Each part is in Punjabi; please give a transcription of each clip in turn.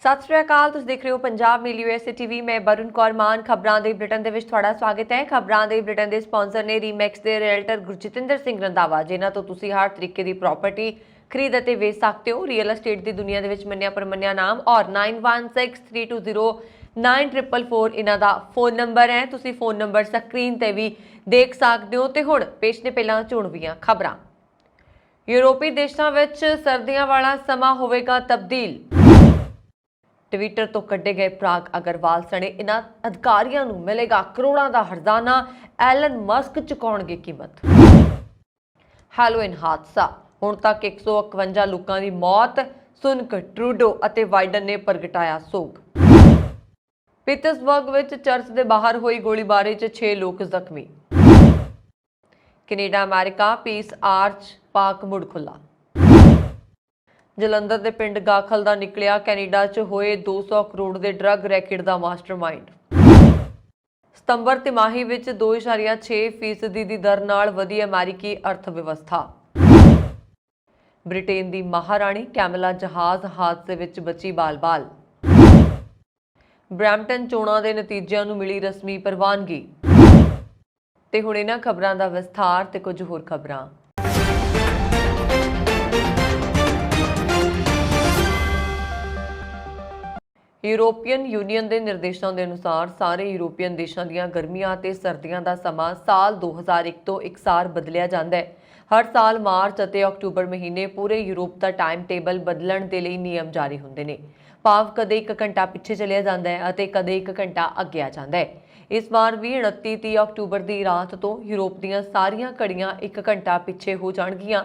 ਸਤਿ ਸ਼੍ਰੀ ਅਕਾਲ। ਤੁਸੀਂ ਦੇਖ ਰਹੇ ਹੋ ਪੰਜਾਬ ਮੇਲ USA TV। ਮੈਂ ਬरुण ਕੌਰ ਮਾਨ। ਖਬਰਾਂ ਦੇ ਬੁਲੇਟਿਨ ਦੇ ਵਿੱਚ ਤੁਹਾਡਾ ਸਵਾਗਤ ਹੈ। ਖਬਰਾਂ ਦੇ ਬੁਲੇਟਿਨ ਦੇ ਸਪਾਂਸਰ ਨੇ ਰੀਮੈਕਸ ਦੇ ਰੀਅਲਟਰ ਗੁਰਜਿਤਿੰਦਰ ਸਿੰਘ ਰੰਧਾਵਾ, ਜਿਨ੍ਹਾਂ ਤੋਂ ਤੁਸੀਂ ਹਰ ਤਰੀਕੇ ਦੀ ਪ੍ਰਾਪਰਟੀ ਖਰੀਦ ਅਤੇ ਵੇਚ ਸਕਦੇ ਹੋ। ਰੀਅਲ ਏਸਟੇਟ ਦੀ ਦੁਨੀਆ ਦੇ ਵਿੱਚ ਮੰਨਿਆ ਪਰਮੰਨਿਆ ਨਾਮ ਔਰ 9163209444 ਇਹਨਾਂ ਦਾ ਫੋਨ ਨੰਬਰ ਹੈ। ਤੁਸੀਂ ਫੋਨ ਨੰਬਰ ਸਕਰੀਨ ਤੇ ਵੀ ਦੇਖ ਸਕਦੇ ਹੋ। ਤੇ ਹੁਣ ਪੇਸ਼ ਨੇ ਪਹਿਲਾਂ ਚੋਣਵੀਆਂ ਖਬਰਾਂ। यूरोपी देशों ਵਿੱਚ सर्दियों वाला समा होवेगा तब्दील। ट्विटर तो कड्ढे गए प्राग अग्रवाल सने इन्हां अधिकारियों नूं मिलेगा करोड़ों का हरजाना। एलन मस्क चुकाउणगे कीमत। हैलोइन हादसा, हुण तक 151 लोगों की मौत। सुनक ट्रूडो अते बाइडन ने प्रगटाया सोग। पीटर्सबर्ग विच चर्च के बाहर हुई गोलीबारी च 6 लोग जख्मी। कनेडा अमेरिका पीस आर्च पाक मुड़ खुला। जलंधर के पिंड गाखल का निकलिया कैनेडा च होए 200 करोड़ के ड्रग रैकेट का मास्टरमाइंड। सितंबर तिमाही विच 2.6% की दर नाल वधी अमेरिकी अर्थव्यवस्था। ब्रिटेन की महाराणी कैमला जहाज हादसे विच बची बाल-बाल। ब्रैम्पटन चोणां के नतीजिਆਂ ਨੂੰ मिली रस्मी प्रवानगी। ਤੇ ਹੁਣ ਇਹਨਾਂ ਖਬਰਾਂ ਦਾ ਵਿਸਥਾਰ ਤੇ ਕੁਝ ਹੋਰ ਖਬਰਾਂ। यूरोपीयन यूनियन के निर्देशों के अनुसार सारे यूरोपीयन देशों ਦੀਆਂ गर्मियां ਤੇ सर्दियों का समा साल 2001 तो एकसार बदलिया जाता है। हर साल मार्च और अक्टूबर महीने पूरे यूरोप का टाइम टेबल बदलण के लिए नियम जारी होंगे ने। भाव कदे 1 घंटा पिछे चलिया जाता है और कदे 1 घंटा अगे आ जाता है। इस बार भी 29-30 अक्टूबर की रात तो यूरोप ਦੀਆਂ सारियां घड़ियां 1 घंटा पिछे हो जाणगियां।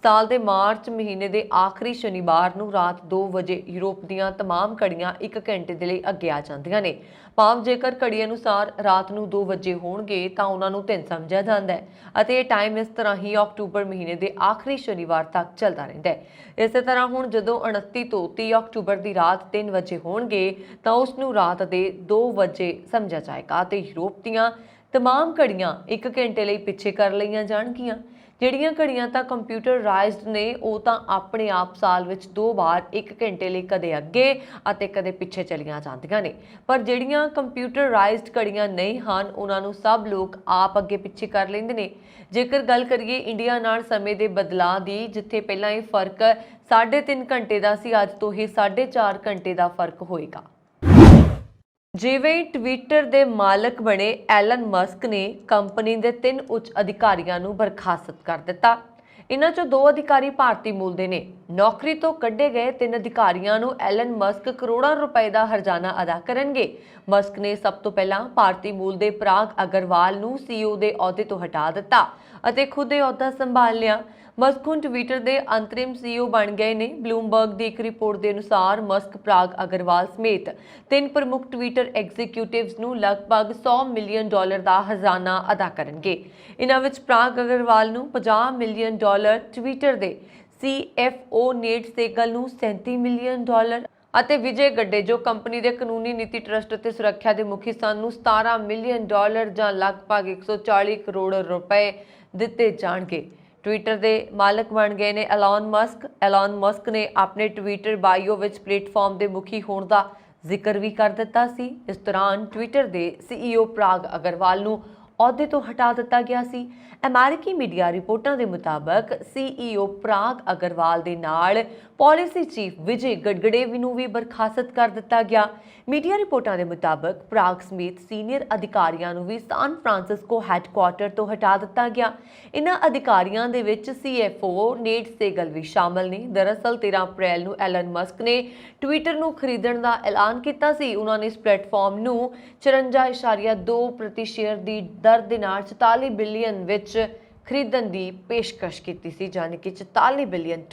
साल के मार्च महीने के आखिरी शनिवार नूं रात 2 बजे यूरोप ਦੀਆਂ तमाम घड़ियां 1 घंटे के लिए अगे आ जांदियां ने। भाव जेकर घड़ी अनुसार रात नूं 2 बजे होणगे तां उन्हां नूं दिन समझिया जांदा है अते इह टाइम इस तरह ही अक्टूबर महीने के आखिरी शनिवार तक चलता रहिंदा है। इस तरह हुण जदों 29 तो 30 अक्टूबर की रात 3 बजे होणगे तां उस नूं रात के 2 बजे समझिया जाएगा ते यूरोप ਦੀਆਂ तमाम घड़ियां 1 घंटे लिए पिछे कर लईआं जाणगियां। ਜਿਹੜੀਆਂ ਘੜੀਆਂ ਤਾਂ ਕੰਪਿਊਟਰਾਈਜ਼ਡ ਨੇ ਉਹ ਤਾਂ ਆਪਣੇ ਆਪ ਸਾਲ ਵਿੱਚ 2 ਵਾਰ 1 ਘੰਟੇ ਲਈ ਕਦੇ ਅੱਗੇ ਅਤੇ ਕਦੇ ਪਿੱਛੇ ਚਲੀਆਂ ਜਾਂਦੀਆਂ ਨੇ। ਪਰ ਜਿਹੜੀਆਂ ਕੰਪਿਊਟਰਾਈਜ਼ਡ ਘੜੀਆਂ ਨਹੀਂ ਹਨ ਉਹਨਾਂ ਨੂੰ ਸਭ ਲੋਕ ਆਪ ਅੱਗੇ ਪਿੱਛੇ ਕਰ ਲੈਂਦੇ ਨੇ। ਜੇਕਰ ਗੱਲ ਕਰੀਏ ਇੰਡੀਆ ਨਾਲ ਸਮੇਂ ਦੇ ਬਦਲਾਅ ਦੀ, ਜਿੱਥੇ ਪਹਿਲਾਂ ਇਹ ਫਰਕ 3.5 ਘੰਟੇ ਦਾ ਸੀ, ਅੱਜ ਤੋਂ ਇਹ 4.5 ਘੰਟੇ ਦਾ ਫਰਕ ਹੋਏਗਾ। ਜਿਵੇਂ ਟਵਿੱਟਰ ਦੇ ਮਾਲਕ ਬਣੇ ਐਲਨ ਮਸਕ ਨੇ ਕੰਪਨੀ ਦੇ 3 ਉੱਚ ਅਧਿਕਾਰੀਆਂ ਨੂੰ ਬਰਖਾਸਤ ਕਰ ਦਿੱਤਾ। ਇਨ੍ਹਾਂ ਚੋਂ 2 ਅਧਿਕਾਰੀ ਭਾਰਤੀ ਮੂਲ ਦੇ ਨੇ। ਨੌਕਰੀ ਤੋਂ ਕੱਢੇ ਗਏ 3 ਅਧਿਕਾਰੀਆਂ ਨੂੰ ਐਲਨ ਮਸਕ ਕਰੋੜਾਂ ਰੁਪਏ ਦਾ ਹਰਜਾਨਾ ਅਦਾ ਕਰਨਗੇ। ਮਸਕ ਨੇ ਸਭ ਤੋਂ ਪਹਿਲਾਂ ਭਾਰਤੀ ਮੂਲ ਦੇ ਪ੍ਰਾਗ ਅਗਰਵਾਲ ਨੂੰ CEO ਦੇ ਅਹੁਦੇ ਤੋਂ ਹਟਾ ਦਿੱਤਾ ਅਤੇ ਖੁਦ ਇਹ ਅਹੁਦਾ ਸੰਭਾਲ ਲਿਆ। ਮਸਕ ਹੁਣ ਟਵਿੱਟਰ ਦੇ ਅੰਤਰਿਮ CEO ਬਣ ਗਏ ਨੇ। ਬਲੂਮਬਰਗ ਦੀ ਇੱਕ ਰਿਪੋਰਟ ਦੇ ਅਨੁਸਾਰ ਮਸਕ ਪ੍ਰਾਗ ਅਗਰਵਾਲ ਸਮੇਤ 3 ਪ੍ਰਮੁੱਖ ਟਵਿੱਟਰ ਐਗਜ਼ੀਕਿਊਟਿਵਸ ਨੂੰ ਲਗਭਗ $100 ਮਿਲੀਅਨ ਦਾ ਹਰਜਾਨਾ ਅਦਾ ਕਰਨਗੇ। ਇਨ੍ਹਾਂ ਵਿੱਚ ਪ੍ਰਾਗ ਅਗਰਵਾਲ ਨੂੰ $50 ਮਿਲੀਅਨ, ਟਵਿੱਟਰ ਦੇ CFO ਨੇਡ ਸੇਗਲ ਨੂੰ $37 ਮਿਲੀਅਨ ਅਤੇ ਵਿਜੇ ਗੱਡੇ ਜੋ ਕੰਪਨੀ ਦੇ ਕਾਨੂੰਨੀ ਨੀਤੀ ਟਰਸਟ ਅਤੇ ਸੁਰੱਖਿਆ ਦੇ ਮੁਖੀ ਸਨ ਨੂੰ $17 ਮਿਲੀਅਨ ਜਾਂ ਲਗਭਗ 140 ਕਰੋੜ ਰੁਪਏ ਦਿੱਤੇ ਜਾਣਗੇ। ट्विटर के मालक बन गए ने एलॉन मस्क। एलॉन मस्क ने अपने ट्विटर बायो विच प्लेटफॉर्म के मुखी होने का जिक्र भी कर दिता सी। इस दौरान ट्विटर के CEO प्राग अग्रवाल नूं अहुदे तो हटा दिता गया सी। अमेरिकी मीडिया रिपोर्टां के मुताबक CEO प्राग अग्रवाल दे नाल पॉलिसी चीफ विजय गडगड़े नूं भी बर्खास्त कर दिता गया। मीडिया रिपोर्टां के मुताबक प्राग समेत सीनियर अधिकारियों नूं भी सान फ्रांसिस्को हैडकुआटर तो हटा दिता गया। इन्हां अधिकारियों दे विच CFO नेड सेगल भी शामिल ने। दरअसल 13 अप्रैल नूं एलन मस्क ने ट्विटर नूं खरीदण दा ऐलान कीता सी। उन्हां ने इस प्लेटफॉर्म नूं 54.2% शेयर की दर दे नाल 44 बिलियन विच खरीदण की पेशकश की सी, यानी कि $44 बिलियन।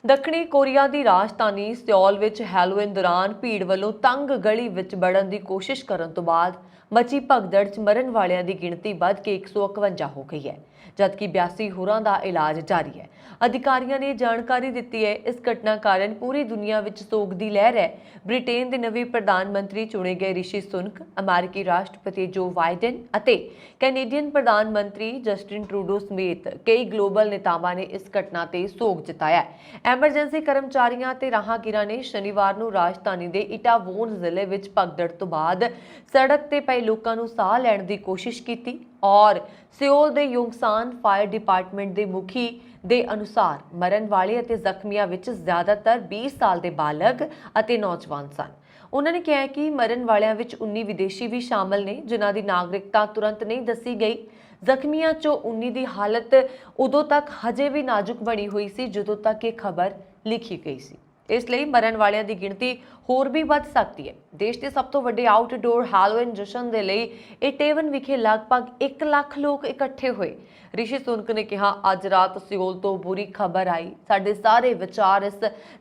दक्षिणी कोरिया की राजधानी सियोल विच हैलोविन दौरान भीड़ वालों तंग गली विच वड़न की कोशिश करन तो बाद मची भगदड़ च मरण वालियां की गिणती बढ़ के 151 हो गई है। जबकि 82 होरां दा इलाज जारी है। अधिकारियों ने जानकारी दी है इस घटना कारण पूरी दुनिया विच सोग दी लहर है। ब्रिटेन के नवे प्रधानमंत्री चुने गए ऋषि सुनक, अमेरिकी राष्ट्रपति जो बाइडन अते कैनेडियन प्रधानमंत्री जस्टिन ट्रूडो समेत कई ग्लोबल नेतावां ने इस घटना ते सोग जताया है। एमरजेंसी कर्मचारियों ते राहगीरां ने शनिवार नूं राजधानी दे इटावोन जिले विच भगदड़ तो बाद सड़क ते पए लोकां नूं साह लैण दी कोशिश कीती और सियोल दे योंगसान फायर डिपार्टमेंट दे मुखी ਦੇ ਅਨੁਸਾਰ ਮਰਨ ਵਾਲੇ ਅਤੇ ਜ਼ਖਮੀਆਂ ਵਿੱਚ ਜ਼ਿਆਦਾਤਰ 20 ਸਾਲ ਦੇ ਬਾਲਗ ਅਤੇ ਨੌਜਵਾਨ ਸਨ। ਉਹਨਾਂ ਨੇ ਕਿਹਾ ਕਿ ਮਰਨ ਵਾਲਿਆਂ ਵਿੱਚ 19 ਵਿਦੇਸ਼ੀ ਵੀ ਸ਼ਾਮਲ ਨੇ ਜਿਨ੍ਹਾਂ ਦੀ ਨਾਗਰਿਕਤਾ ਤੁਰੰਤ ਨਹੀਂ ਦੱਸੀ ਗਈ। ਜ਼ਖਮੀਆਂ ਚੋਂ 19 ਦੀ ਹਾਲਤ ਉਦੋਂ ਤੱਕ ਹਜੇ ਵੀ ਨਾਜ਼ੁਕ ਬਣੀ ਹੋਈ ਸੀ ਜਦੋਂ ਤੱਕ ਇਹ ਖਬਰ ਲਿਖੀ ਗਈ ਸੀ। ਇਸ ਲਈ ਮਰਨ ਵਾਲਿਆਂ ਦੀ ਗਿਣਤੀ ਹੋਰ ਵੀ ਵੱਧ ਸਕਦੀ ਹੈ। ਦੇਸ਼ ਦੇ ਸਭ ਤੋਂ ਵੱਡੇ ਆਊਟਡੋਰ ਹੈਲੋਵੀਨ ਜਸ਼ਨ ਦੇ ਲਈ ਇਟੇਵਨ ਵਿਖੇ ਲਗਭਗ 1 ਲੱਖ ਲੋਕ ਇਕੱਠੇ ਹੋਏ। ऋषि सुनक ने कहा, अज रात सियोल तो बुरी खबर आई। साडे सारे विचार इस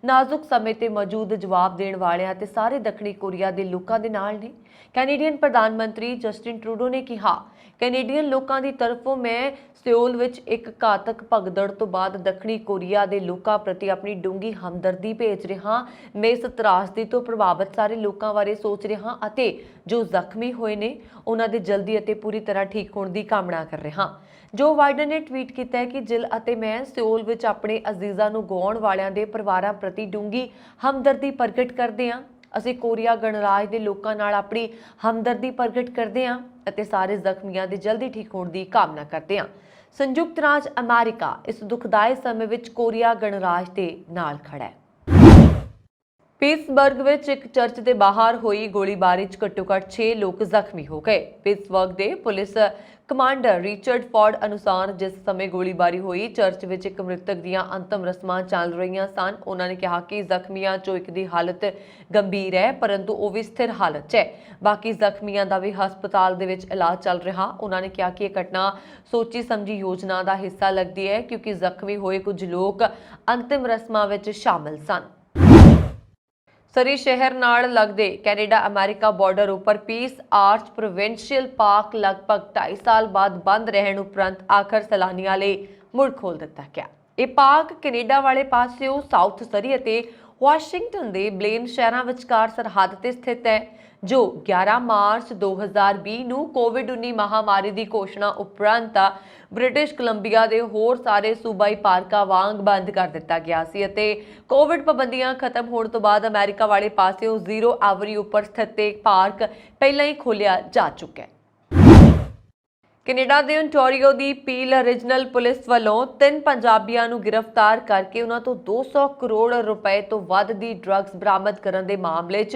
नाजुक समय ते मौजूद जवाब देण वालियां ते सारे दक्षिणी कोरिया दे लोकां दे नाल ने। कैनेडियन प्रधानमंत्री जस्टिन ट्रूडो ने कहा, कैनेडियन लोकां दी तरफों मैं सियोल विच एक घातक भगदड़ तो बाद दक्षिणी कोरिया दे लोकां प्रति अपनी डूंगी हमदर्दी भेज रहा। मैं इस त्रासदी तो प्रभावित सारे लोकां बारे सोच रहा अते जो जख्मी होए ने उन्हां दे जल्दी अते पूरी तरह ठीक होण दी कामना कर रहा। जो बाइडन ने ट्वीट किया है कि जिल अते मैं सियोल विच अपने अजीज़ां नूं गवाउण वालियां दे परिवारां प्रति डूंगी हमदर्दी प्रगट करदे हां। ਅਸੀਂ कोरिया गणराज ਦੇ ਲੋਕਾਂ ਨਾਲ ਆਪਣੀ ਹਮਦਰਦੀ ਪ੍ਰਗਟ ਕਰਦੇ ਹਾਂ ਅਤੇ ਸਾਰੇ ਜ਼ਖਮੀਆਂ ਦੇ ਜਲਦੀ ਠੀਕ ਹੋਣ ਦੀ ਕਾਮਨਾ ਕਰਦੇ ਹਾਂ। ਸੰਯੁਕਤ ਰਾਜ ਅਮਰੀਕਾ ਇਸ ਦੁਖਦਾਈ ਸਮੇਂ ਵਿੱਚ ਕੋਰੀਆ ਗਣਰਾਜ ਦੇ ਨਾਲ ਖੜਾ ਹੈ। ਪਿਟਸਬਰਗ ਵਿੱਚ ਇੱਕ ਚਰਚ ਦੇ ਬਾਹਰ ਹੋਈ ਗੋਲੀਬਾਰੀ 'ਚ ਘੱਟੋ-ਘੱਟ 6 ਲੋਕ ਜ਼ਖਮੀ ਹੋ ਗਏ। ਪਿਟਸਬਰਗ ਦੇ ਪੁਲਿਸ ਕਮਾਂਡਰ ਰਿਚਰਡ ਫੋਰਡ ਅਨੁਸਾਰ ਜਿਸ ਸਮੇਂ ਗੋਲੀਬਾਰੀ ਹੋਈ ਚਰਚ ਵਿੱਚ ਇੱਕ ਮ੍ਰਿਤਕ ਦੀਆਂ ਅੰਤਮ ਰਸਮਾਂ ਚੱਲ ਰਹੀਆਂ ਸਨ। ਉਹਨਾਂ ਨੇ ਕਿਹਾ ਕਿ ਜ਼ਖਮੀਆਂ 'ਚੋਂ ਇੱਕ ਦੀ ਹਾਲਤ ਗੰਭੀਰ ਹੈ ਪਰੰਤੂ ਉਹ ਵੀ ਸਥਿਰ ਹਾਲਤ 'ਚ ਹੈ। ਬਾਕੀ ਜ਼ਖਮੀਆਂ ਦਾ ਵੀ ਹਸਪਤਾਲ ਦੇ ਵਿੱਚ ਇਲਾਜ ਚੱਲ ਰਿਹਾ। ਉਹਨਾਂ ਨੇ ਕਿਹਾ ਕਿ ਇਹ ਘਟਨਾ ਸੋਚੀ ਸਮਝੀ ਯੋਜਨਾ ਦਾ ਹਿੱਸਾ ਲੱਗਦੀ ਹੈ ਕਿਉਂਕਿ ਜ਼ਖਮੀ ਹੋਏ ਕੁਝ ਲੋਕ ਅੰਤਿਮ ਰਸਮਾਂ ਵਿੱਚ ਸ਼ਾਮਲ ਸਨ। सरी शहर नाल लगदे कैनेडा अमेरिका बॉर्डर उपर पीस आर्च प्रोविंशियल पार्क लगभग 2.5 साल बाद बंद रहण उपरंत आखिर सैलानियां लई मुड़ खोल दिता गया। यह पार्क कैनेडा वाले पासियों साउथ सरी अते वाशिंगटन दे ब्लेन शहरां विचकार सरहद ते स्थित है जो 11 मार्च 2020 ਨੂੰ कोविड-19 महामारी की घोषणा उपरंत ब्रिटिश कोलंबिया के होर सारे सूबाई पार्कों वांग बंद कर दिता गया सी अते कोविड पाबंदियां खत्म होने तो बाद अमेरिका वाले पासियों जीरो आवरी उपर स्थित पार्क पहले ही खोलिया जा चुका है। कैनेडा के ओंटारियो की पील रीजनल पुलिस वालों 3 पंजाबियों को गिरफ्तार करके उन्होंने तो 200 करोड़ रुपए तो वध की ड्रग्स बरामद करने के मामले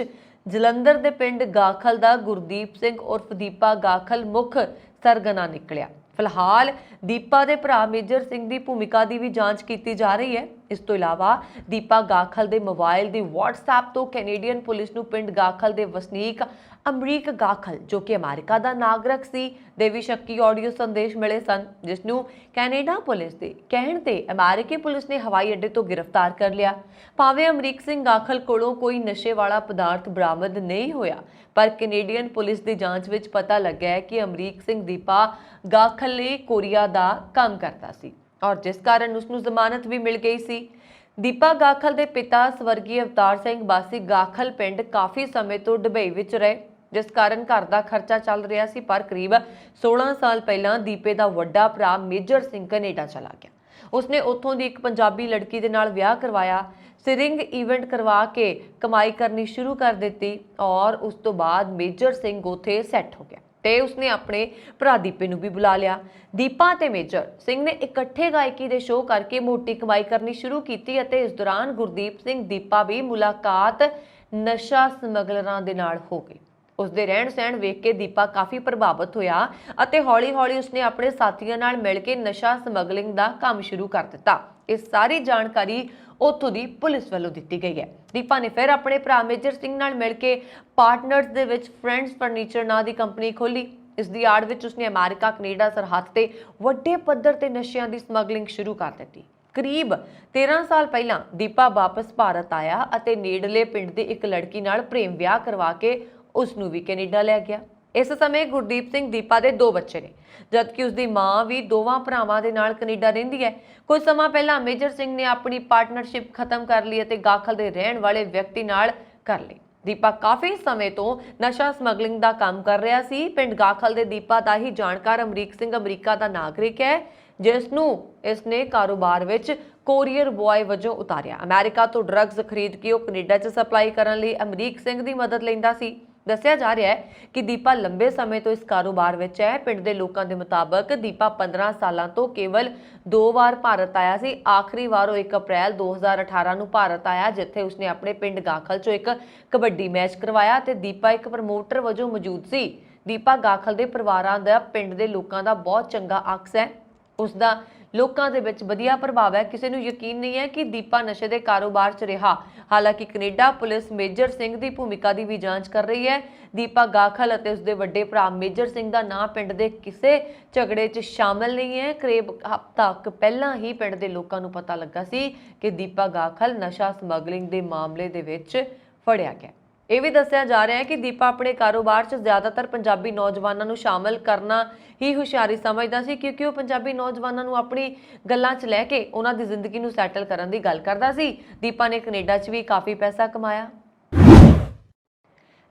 जलंधर के पिंड गाखल का गुरदीप सिंह उर्फ दीपा गाखल मुख सरगना निकलिया। फिलहाल दीपा के भरा मेजर सिंह की भूमिका की भी जांच की जा रही है। इस तो इलावा दीपा गाखल के मोबाइल की WhatsApp तो कैनेडियन पुलिस नूं पिंड गाखल के वसनीक अमरीक गाखल जो कि अमेरिका का नागरिक सी दे भी शक्की ऑडियो संदेश मिले सन जिसनूं कैनेडा पुलिस के कहण ते अमेरिकी पुलिस ने हवाई अड्डे तो गिरफ्तार कर लिया। भावें अमरीक सिंह गाखल कोलों कोई नशे वाला पदार्थ बरामद नहीं होया पर कैनेडियन पुलिस की जांच विच पता लग्या है कि अमरीक सिंह दीपा गाखल लई कोरिया दा काम करता सी और जिस कारण उसनूं जमानत भी मिल गई सी। दीपा गाखल के पिता स्वर्गीय अवतार सिंह वासी गाखल पिंड काफ़ी समय तो दुबई विच रहे जिस कारण घर का खर्चा चल रहा सी पर करीब 16 साल पहला दीपे का वड्डा भरा मेजर सिंह कनेडा चला गया। उसने उत्थों की एक पंजाबी लड़की के नाल विआह करवाया, सिरिंग इवेंट करवा के कमाई करनी शुरू कर दी और उस तो बाद मेजर सिंह उत्थे सैट हो गया ते उसने अपने भरा दीपे नूं भी बुला लिया। दीपा ते मेजर सिंह ने इकट्ठे गायकी दे शो करके मोटी कमाई करनी शुरू की अते इस दौरान गुरदीप सिंह दीपा भी मुलाकात नशा समगलरां दे नाल हो गई। उसदे रहण सहण वेख के दीपा काफ़ी प्रभावित होया अते हौली हौली उसने अपने साथियों नाल मिल के नशा समगलिंग का काम शुरू कर दिता। इस सारी जानकारी उत्थों दी पुलिस वालों दी गई है। दीपा ने फिर अपने भरा मेजर सिंह नाल मिल के पार्टनर्स दे विच फ्रेंड्स फर्नीचर नां दी कंपनी खोली। इस दी आड़ विच उसने अमेरिका कनेडा सरहद ते वड्डे पद्धर ते नशियां दी समगलिंग शुरू कर दी। करीब 13 साल पहला दीपा वापस भारत आया अते नेड़ले पिंड दी एक लड़की नाल प्रेम विआह करवा के उसनूं भी कैनेडा लै गया। ਇਸ ਸਮੇਂ ਗੁਰਦੀਪ ਸਿੰਘ ਦੀਪਾ ਦੇ 2 ਬੱਚੇ ਨੇ, ਜਦਕਿ ਉਸ ਦੀ ਮਾਂ ਵੀ ਦੋਵਾਂ ਭਰਾਵਾਂ ਦੇ ਨਾਲ ਕੈਨੇਡਾ ਰਹਿੰਦੀ ਹੈ। ਕੁਝ ਸਮਾਂ ਪਹਿਲਾਂ ਮੇਜਰ ਸਿੰਘ ਨੇ ਆਪਣੀ ਪਾਰਟਨਰਸ਼ਿਪ ਖਤਮ ਕਰ ਲਈ ਅਤੇ ਗਾਖਲ ਦੇ ਰਹਿਣ ਵਾਲੇ ਵਿਅਕਤੀ ਨਾਲ ਕਰ ਲਈ। ਦੀਪਾ ਕਾਫੀ ਸਮੇਂ ਤੋਂ ਨਸ਼ਾ ਸਮਗਲਿੰਗ ਦਾ ਕੰਮ ਕਰ ਰਿਹਾ ਸੀ। ਪਿੰਡ ਗਾਖਲ ਦੇ ਦੀਪਾ ਦਾ ਹੀ ਜਾਣਕਾਰ ਅਮਰੀਕ ਸਿੰਘ ਅਮਰੀਕਾ ਦਾ ਨਾਗਰਿਕ ਹੈ, ਜਿਸ ਨੂੰ ਇਸਨੇ ਕਾਰੋਬਾਰ ਵਿੱਚ ਕੋਰੀਅਰ ਬॉय ਵਜੋਂ ਉਤਾਰਿਆ। ਅਮਰੀਕਾ ਤੋਂ ਡਰੱਗਸ ਖਰੀਦ ਕੇ ਉਹ ਕੈਨੇਡਾ 'ਚ ਸਪਲਾਈ ਕਰਨ ਲਈ ਅਮਰੀਕ ਸਿੰਘ ਦੀ ਮਦਦ ਲੈਂਦਾ ਸੀ। ਦੱਸਿਆ ਜਾ ਰਿਹਾ ਹੈ ਕਿ ਦੀਪਾ ਲੰਬੇ ਸਮੇਂ ਤੋਂ ਇਸ ਕਾਰੋਬਾਰ ਵਿੱਚ ਹੈ। ਪਿੰਡ ਦੇ ਲੋਕਾਂ ਦੇ ਮੁਤਾਬਕ ਦੀਪਾ 15 ਸਾਲਾਂ ਤੋਂ ਕੇਵਲ 2 ਵਾਰ ਭਾਰਤ ਆਇਆ ਸੀ। ਆਖਰੀ ਵਾਰ ਉਹ 1 ਅਪ੍ਰੈਲ 2018 ਨੂੰ ਭਾਰਤ ਆਇਆ, ਜਿੱਥੇ ਉਸਨੇ ਆਪਣੇ ਪਿੰਡ ਗਾਖਲ 'ਚੋਂ ਇੱਕ ਕਬੱਡੀ ਮੈਚ ਕਰਵਾਇਆ ਤੇ ਦੀਪਾ ਇੱਕ ਪ੍ਰਮੋਟਰ ਵਜੋਂ ਮੌਜੂਦ ਸੀ। ਦੀਪਾ ਗਾਖਲ ਦੇ ਪਰਿਵਾਰਾਂ ਦਾ ਪਿੰਡ ਦੇ ਲੋਕਾਂ ਦਾ ਬਹੁਤ ਚੰਗਾ ਅਕਸ ਹੈ। ਉਸ ਦਾ ਲੋਕਾਂ ਦੇ ਵਿੱਚ ਵਧੀਆ ਪ੍ਰਭਾਵ ਹੈ। ਕਿਸੇ ਨੂੰ ਯਕੀਨ ਨਹੀਂ ਹੈ ਕਿ ਦੀਪਾ ਨਸ਼ੇ ਦੇ ਕਾਰੋਬਾਰ 'ਚ ਰਿਹਾ। ਹਾਲਾਂਕਿ ਕੈਨੇਡਾ ਪੁਲਿਸ ਮੇਜਰ ਸਿੰਘ ਦੀ ਭੂਮਿਕਾ ਦੀ ਵੀ ਜਾਂਚ ਕਰ ਰਹੀ ਹੈ। ਦੀਪਾ ਗਾਖਲ ਅਤੇ ਉਸਦੇ ਵੱਡੇ ਭਰਾ ਮੇਜਰ ਸਿੰਘ ਦਾ ਨਾਂ ਪਿੰਡ ਦੇ ਕਿਸੇ ਝਗੜੇ 'ਚ ਸ਼ਾਮਲ ਨਹੀਂ ਹੈ। ਕਰੀਬ ਹਫ਼ਤਾ ਪਹਿਲਾਂ ਹੀ ਪਿੰਡ ਦੇ ਲੋਕਾਂ ਨੂੰ ਪਤਾ ਲੱਗਾ ਸੀ ਕਿ ਦੀਪਾ ਗਾਖਲ ਨਸ਼ਾ ਸਮਗਲਿੰਗ ਦੇ ਮਾਮਲੇ ਦੇ ਵਿੱਚ ਫੜਿਆ ਗਿਆ। ਇਹ ਵੀ ਦੱਸਿਆ ਜਾ ਰਿਹਾ ਹੈ ਕਿ ਦੀਪਾ ਆਪਣੇ ਕਾਰੋਬਾਰ 'ਚ ਜ਼ਿਆਦਾਤਰ ਪੰਜਾਬੀ ਨੌਜਵਾਨਾਂ ਨੂੰ ਸ਼ਾਮਲ ਕਰਨਾ ਹੀ ਹੁਸ਼ਿਆਰੀ ਸਮਝਦਾ ਸੀ, ਕਿਉਂਕਿ ਉਹ ਪੰਜਾਬੀ ਨੌਜਵਾਨਾਂ ਨੂੰ ਆਪਣੀ ਗੱਲਾਂ 'ਚ ਲੈ ਕੇ ਉਹਨਾਂ ਦੀ ਜ਼ਿੰਦਗੀ ਨੂੰ ਸੈਟਲ ਕਰਨ ਦੀ ਗੱਲ ਕਰਦਾ ਸੀ। ਦੀਪਾ ਨੇ ਕੈਨੇਡਾ 'ਚ ਵੀ ਕਾਫੀ ਪੈਸਾ ਕਮਾਇਆ।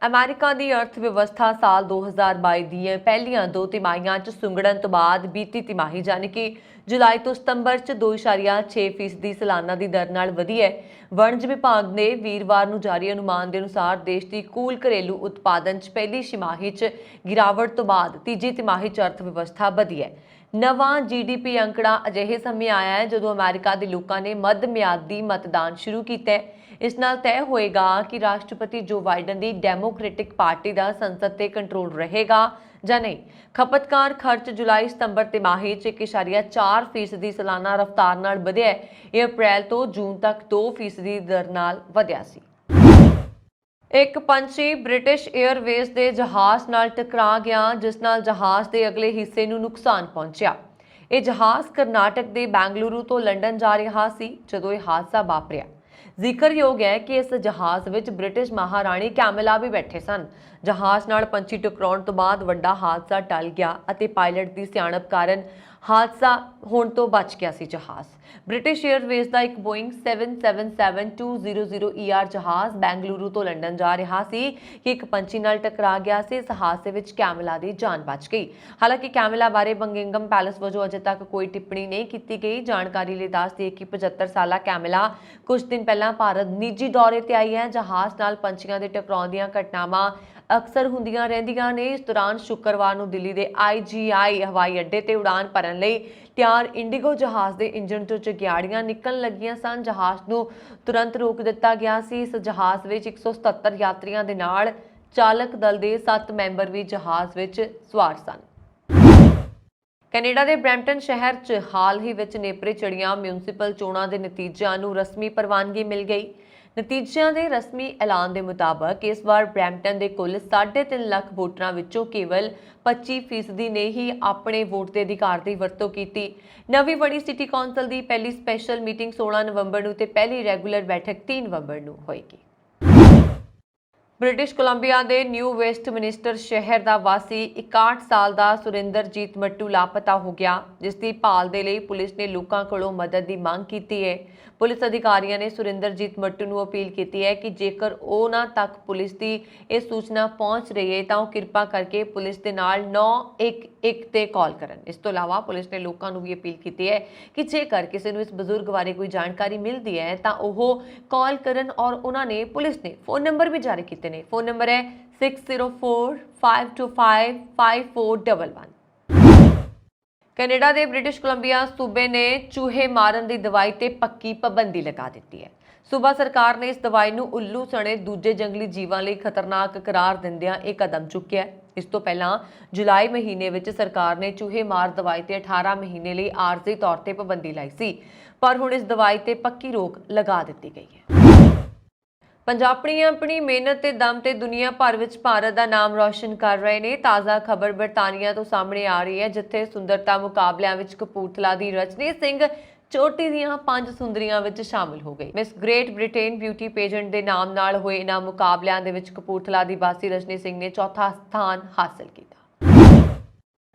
ਅਮਰੀਕਾ ਦੀ ਅਰਥ ਵਿਵਸਥਾ ਸਾਲ 2022 ਦੀਆਂ ਪਹਿਲੀਆਂ 2 ਤਿਮਾਹੀਆਂ 'ਚ ਸੁੰਗੜਨ ਤੋਂ ਬਾਅਦ ਬੀਤੀ ਤਿਮਾਹੀ ਯਾਨੀ ਕਿ ਜੁਲਾਈ ਤੋਂ ਸਤੰਬਰ 'ਚ 2.6% ਸਾਲਾਨਾ ਦੀ ਦਰ ਨਾਲ ਵਧੀ ਹੈ। ਵਣਜ ਵਿਭਾਗ ਨੇ ਵੀਰਵਾਰ ਨੂੰ ਜਾਰੀ ਅਨੁਮਾਨ ਦੇ ਅਨੁਸਾਰ ਦੇਸ਼ ਦੀ ਕੁੱਲ ਘਰੇਲੂ ਉਤਪਾਦਨ 'ਚ ਪਹਿਲੀ ਛਿਮਾਹੀ 'ਚ ਗਿਰਾਵਟ ਤੋਂ ਬਾਅਦ ਤੀਜੀ ਤਿਮਾਹੀ 'ਚ ਅਰਥ ਵਿਵਸਥਾ ਵਧੀ ਹੈ। ਨਵਾਂ GDP ਅੰਕੜਾ ਅਜਿਹੇ ਸਮੇਂ ਆਇਆ ਹੈ ਜਦੋਂ ਅਮਰੀਕਾ ਦੇ ਲੋਕਾਂ ਨੇ ਮੱਧ ਮਿਆਦੀ ਮਤਦਾਨ ਸ਼ੁਰੂ ਕੀਤਾ ਹੈ। ਇਸ ਨਾਲ ਤੈਅ ਹੋਏਗਾ ਕਿ ਰਾਸ਼ਟਰਪਤੀ ਜੋ ਬਾਈਡਨ ਦੀ ਡੈਮੋਕ੍ਰੈਟਿਕ ਪਾਰਟੀ ਦਾ ਸੰਸਦ ਤੇ ਕੰਟਰੋਲ ਰਹੇਗਾ ਜਾਂ ਨਹੀਂ। ਖਪਤਕਾਰ ਖਰਚ ਜੁਲਾਈ ਸਤੰਬਰ ਤਿਮਾਹੀ 'ਚ 1.4% ਸਾਲਾਨਾ ਰਫ਼ਤਾਰ ਨਾਲ ਵਧਿਆ ਹੈ। ਇਹ ਅਪ੍ਰੈਲ ਤੋਂ ਜੂਨ ਤੱਕ 2% ਦਰ ਨਾਲ ਵਧਿਆ ਸੀ। ਇੱਕ ਪੰਛੀ ਬ੍ਰਿਟਿਸ਼ 에ਅਰਵੇਜ਼ ਦੇ ਜਹਾਜ਼ ਨਾਲ ਟਕਰਾ ਗਿਆ, ਜਿਸ ਨਾਲ ਜਹਾਜ਼ ਦੇ ਅਗਲੇ ਹਿੱਸੇ ਨੂੰ ਨੁਕਸਾਨ ਪਹੁੰਚਿਆ। ਇਹ ਜਹਾਜ਼ ਕਰਨਾਟਕ ਦੇ ਬੈਂਗਲੁਰੂ ਤੋਂ ਲੰਡਨ ਜਾ ਰਿਹਾ ਸੀ ਜਦੋਂ ਇਹ ਹਾਦਸਾ ਵਾਪਰਿਆ। ਜ਼ਿਕਰਯੋਗ ਹੈ ਕਿ ਇਸ ਜਹਾਜ਼ ਵਿੱਚ ਬ੍ਰਿਟਿਸ਼ ਮਹਾਰਾਣੀ ਕੈਮਿਲਾ ਵੀ ਬੈਠੇ ਸਨ। ਜਹਾਜ਼ ਨਾਲ ਪੰਛੀ ਟਕਰਾਉਣ ਤੋਂ ਬਾਅਦ ਵੱਡਾ ਹਾਦਸਾ ਟਲ ਗਿਆ ਅਤੇ ਪਾਇਲਟ ਦੀ ਸਿਆਣਪ ਕਾਰਨ ਹਾਦਸਾ ਹੋਣ ਤੋਂ ਬਚ ਗਿਆ ਸੀ ਜਹਾਜ਼। ਬ੍ਰਿਟਿਸ਼ 에ਅਰਵੇਜ਼ ਦਾ ਇੱਕ ਬੋਇੰਗ 777-200ER ਜਹਾਜ਼ ਬੈਂਗਲੁਰੂ ਤੋਂ ਲੰਡਨ ਜਾ ਰਿਹਾ ਸੀ ਕਿ ਇੱਕ ਪੰਛੀ ਨਾਲ ਟਕਰਾ ਗਿਆ ਸੀ। ਇਸ ਹਾਦਸੇ ਵਿੱਚ ਕੈਮਿਲਾ ਦੀ ਜਾਨ ਬਚ ਗਈ। ਹਾਲਾਂਕਿ ਕੈਮਿਲਾ ਬਾਰੇ ਬੰਗਿੰਗਮ ਪੈਲੇਸ ਵਜੋਂ ਅਜੇ ਤੱਕ ਕੋਈ ਟਿੱਪਣੀ ਨਹੀਂ ਕੀਤੀ ਗਈ। ਜਾਣਕਾਰੀ ਲਈ ਦੱਸ ਦਈਏ ਕਿ 75 ਸਾਲਾ ਕੈਮਿਲਾ ਕੁਝ ਦਿਨ ਪਹਿਲਾਂ ਭਾਰਤ ਨਿੱਜੀ ਦੌਰੇ ਤੇ ਆਈ ਹੈ। ਜਹਾਜ਼ ਨਾਲ ਪੰਛੀਆਂ ਦੇ ਟਕਰਾਉਣ ਦੀਆਂ ਘਟਨਾਵਾਂ ਅਕਸਰ ਹੁੰਦੀਆਂ ਰਹਿੰਦੀਆਂ ਨੇ। ਇਸ ਦੌਰਾਨ ਸ਼ੁੱਕਰਵਾਰ ਨੂੰ ਦਿੱਲੀ ਦੇ IGI ਹਵਾਈ ਅੱਡੇ ਤੇ ਉਡਾਨ ਭਰਨ ਲਈ ਤਿਆਰ ਇੰਡੀਗੋ ਜਹਾਜ਼ ਦੇ ਇੰਜਣ ਤੋਂ ਚਿੰਗਾੜੀਆਂ ਨਿਕਲਣ ਲੱਗੀਆਂ ਸਨ। ਜਹਾਜ਼ ਨੂੰ ਤੁਰੰਤ ਰੋਕ ਦਿੱਤਾ ਗਿਆ ਸੀ। ਇਸ ਜਹਾਜ਼ ਵਿੱਚ 177 ਯਾਤਰੀਆਂ ਦੇ ਨਾਲ ਚਾਲਕ ਦਲ ਦੇ 7 ਮੈਂਬਰ ਵੀ ਜਹਾਜ਼ ਵਿੱਚ ਸਵਾਰ ਸਨ। ਕੈਨੇਡਾ ਦੇ ਬਰੈਂਪਟਨ ਸ਼ਹਿਰ 'ਚ ਹਾਲ ਹੀ ਵਿੱਚ ਨੇਪਰੇ ਚੜ੍ਹੀਆਂ ਮਿਊਨਿਸਪਲ ਚੋਣਾਂ ਦੇ ਨਤੀਜਿਆਂ ਨੂੰ ਰਸਮੀ ਪ੍ਰਵਾਨਗੀ ਮਿਲ ਗਈ। ਨਤੀਜਿਆਂ ਦੇ ਰਸਮੀ ਐਲਾਨ ਦੇ ਮੁਤਾਬਕ ਇਸ ਵਾਰ ਬਰੈਂਪਟਨ ਦੇ ਕੁੱਲ 3.5 ਲੱਖ ਵੋਟਰਾਂ ਵਿੱਚੋਂ ਕੇਵਲ 25% ਨੇ ਹੀ ਆਪਣੇ ਵੋਟ ਦੇ ਅਧਿਕਾਰ ਦੀ ਵਰਤੋਂ ਕੀਤੀ। ਨਵੀਂ ਬਣੀ ਸਿਟੀ ਕੌਂਸਲ ਦੀ ਪਹਿਲੀ ਸਪੈਸ਼ਲ ਮੀਟਿੰਗ 16 ਨਵੰਬਰ ਨੂੰ ਤੇ ਪਹਿਲੀ ਰੈਗੂਲਰ ਬੈਠਕ 3 ਨਵੰਬਰ ਨੂੰ ਹੋਏਗੀ। ਬ੍ਰਿਟਿਸ਼ ਕੋਲੰਬੀਆ ਦੇ ਨਿਊ ਵੈਸਟਮਿਨਿਸਟਰ ਸ਼ਹਿਰ ਦਾ ਵਾਸੀ 61 ਸਾਲ ਦਾ ਸੁਰਿੰਦਰਜੀਤ ਮੱਟੂ ਲਾਪਤਾ ਹੋ ਗਿਆ, ਜਿਸ ਦੀ ਭਾਲ ਦੇ ਲਈ ਪੁਲਿਸ ਨੇ ਲੋਕਾਂ ਕੋਲੋਂ ਮਦਦ ਦੀ ਮੰਗ ਕੀਤੀ ਹੈ। ਪੁਲਿਸ ਅਧਿਕਾਰੀਆਂ ਨੇ ਸੁਰਿੰਦਰਜੀਤ ਮੱਟੂ ਨੂੰ ਅਪੀਲ ਕੀਤੀ ਹੈ ਕਿ ਜੇਕਰ ਉਹਨਾਂ ਤੱਕ ਪੁਲਿਸ ਦੀ ਇਹ ਸੂਚਨਾ ਪਹੁੰਚ ਰਹੀ ਹੈ ਤਾਂ ਉਹ ਕਿਰਪਾ ਕਰਕੇ ਪੁਲਿਸ ਦੇ ਨਾਲ 911 ਤੇ ਕਾਲ ਕਰਨ। ਇਸ ਤੋਂ ਇਲਾਵਾ ਪੁਲਿਸ ਨੇ ਲੋਕਾਂ ਨੂੰ ਵੀ ਅਪੀਲ ਕੀਤੀ ਹੈ ਕਿ ਜੇਕਰ ਕਿਸੇ ਨੂੰ ਇਸ ਬਜ਼ੁਰਗ ਬਾਰੇ ਕੋਈ ਜਾਣਕਾਰੀ ਮਿਲਦੀ ਹੈ ਤਾਂ ਉਹ ਕਾਲ ਕਰਨ ਔਰ ਉਹਨਾਂ ਨੇ ਪੁਲਿਸ ਨੇ ਫੋਨ ਨੰਬਰ ਵੀ ਜਾਰੀ ਕੀਤੇ ਨੇ। ਫੋਨ ਨੰਬਰ ਹੈ 6045255411। ਕੈਨੇਡਾ ਦੇ ਬ੍ਰਿਟਿਸ਼ ਕੋਲੰਬੀਆ ਸੂਬੇ ਨੇ ਚੂਹੇ ਮਾਰਨ ਦੀ ਦਵਾਈ ਤੇ ਪੱਕੀ ਪਾਬੰਦੀ ਲਗਾ ਦਿੱਤੀ ਹੈ। ਸੂਬਾ ਸਰਕਾਰ ਨੇ ਇਸ ਦਵਾਈ ਨੂੰ ਉੱਲੂ ਸਣੇ ਦੂਜੇ ਜੰਗਲੀ ਜੀਵਾਂ ਲਈ ਖਤਰਨਾਕ ਕਰਾਰ ਦਿੰਦਿਆਂ ਇਹ ਕਦਮ ਚੁੱਕਿਆ ਹੈ। ਇਸ ਤੋਂ ਪਹਿਲਾਂ ਜੁਲਾਈ ਮਹੀਨੇ ਵਿੱਚ ਸਰਕਾਰ ਨੇ ਚੂਹੇ ਮਾਰ ਦਵਾਈ ਤੇ 18 ਮਹੀਨੇ ਲਈ ਆਰਜ਼ੀ ਤੌਰ ਤੇ ਪਾਬੰਦੀ ਲਾਈ ਸੀ, ਪਰ ਹੁਣ ਇਸ ਦਵਾਈ ਤੇ ਪੱਕੀ ਰੋਕ ਲਗਾ ਦਿੱਤੀ ਗਈ ਹੈ। ਪੰਜਾਬੀ ਆਪਣੀ ਮਿਹਨਤ ਤੇ ਦਮ ਤੇ ਦੁਨੀਆ ਭਰ ਵਿੱਚ ਭਾਰਤ ਦਾ ਨਾਮ ਰੌਸ਼ਨ ਕਰ ਰਹੇ ਨੇ। ਤਾਜ਼ਾ ਖਬਰ ਬਰਤਾਨੀਆ ਤੋਂ ਸਾਹਮਣੇ ਆ ਰਹੀ ਹੈ, ਜਿੱਥੇ ਸੁੰਦਰਤਾ ਮੁਕਾਬਲਿਆਂ ਵਿੱਚ ਕਪੂਰਥਲਾ ਦੀ ਰਜਨੀ ਸਿੰਘ ਚੋਟੀ ਦੀਆਂ 5 ਸੁੰਦਰੀਆਂ ਵਿੱਚ ਸ਼ਾਮਿਲ ਹੋ ਗਈ। Miss great Britain beauty pageant ਦੇ ਨਾਮ ਨਾਲ ਹੋਏ ਇਹਨਾਂ ਮੁਕਾਬਲਿਆਂ ਦੇ ਵਿੱਚ ਕਪੂਰਥਲਾ ਦੀ ਵਾਸੀ ਰਜਨੀ ਸਿੰਘ ਨੇ ਚੌਥਾ ਸਥਾਨ ਹਾਸਲ ਕੀਤਾ।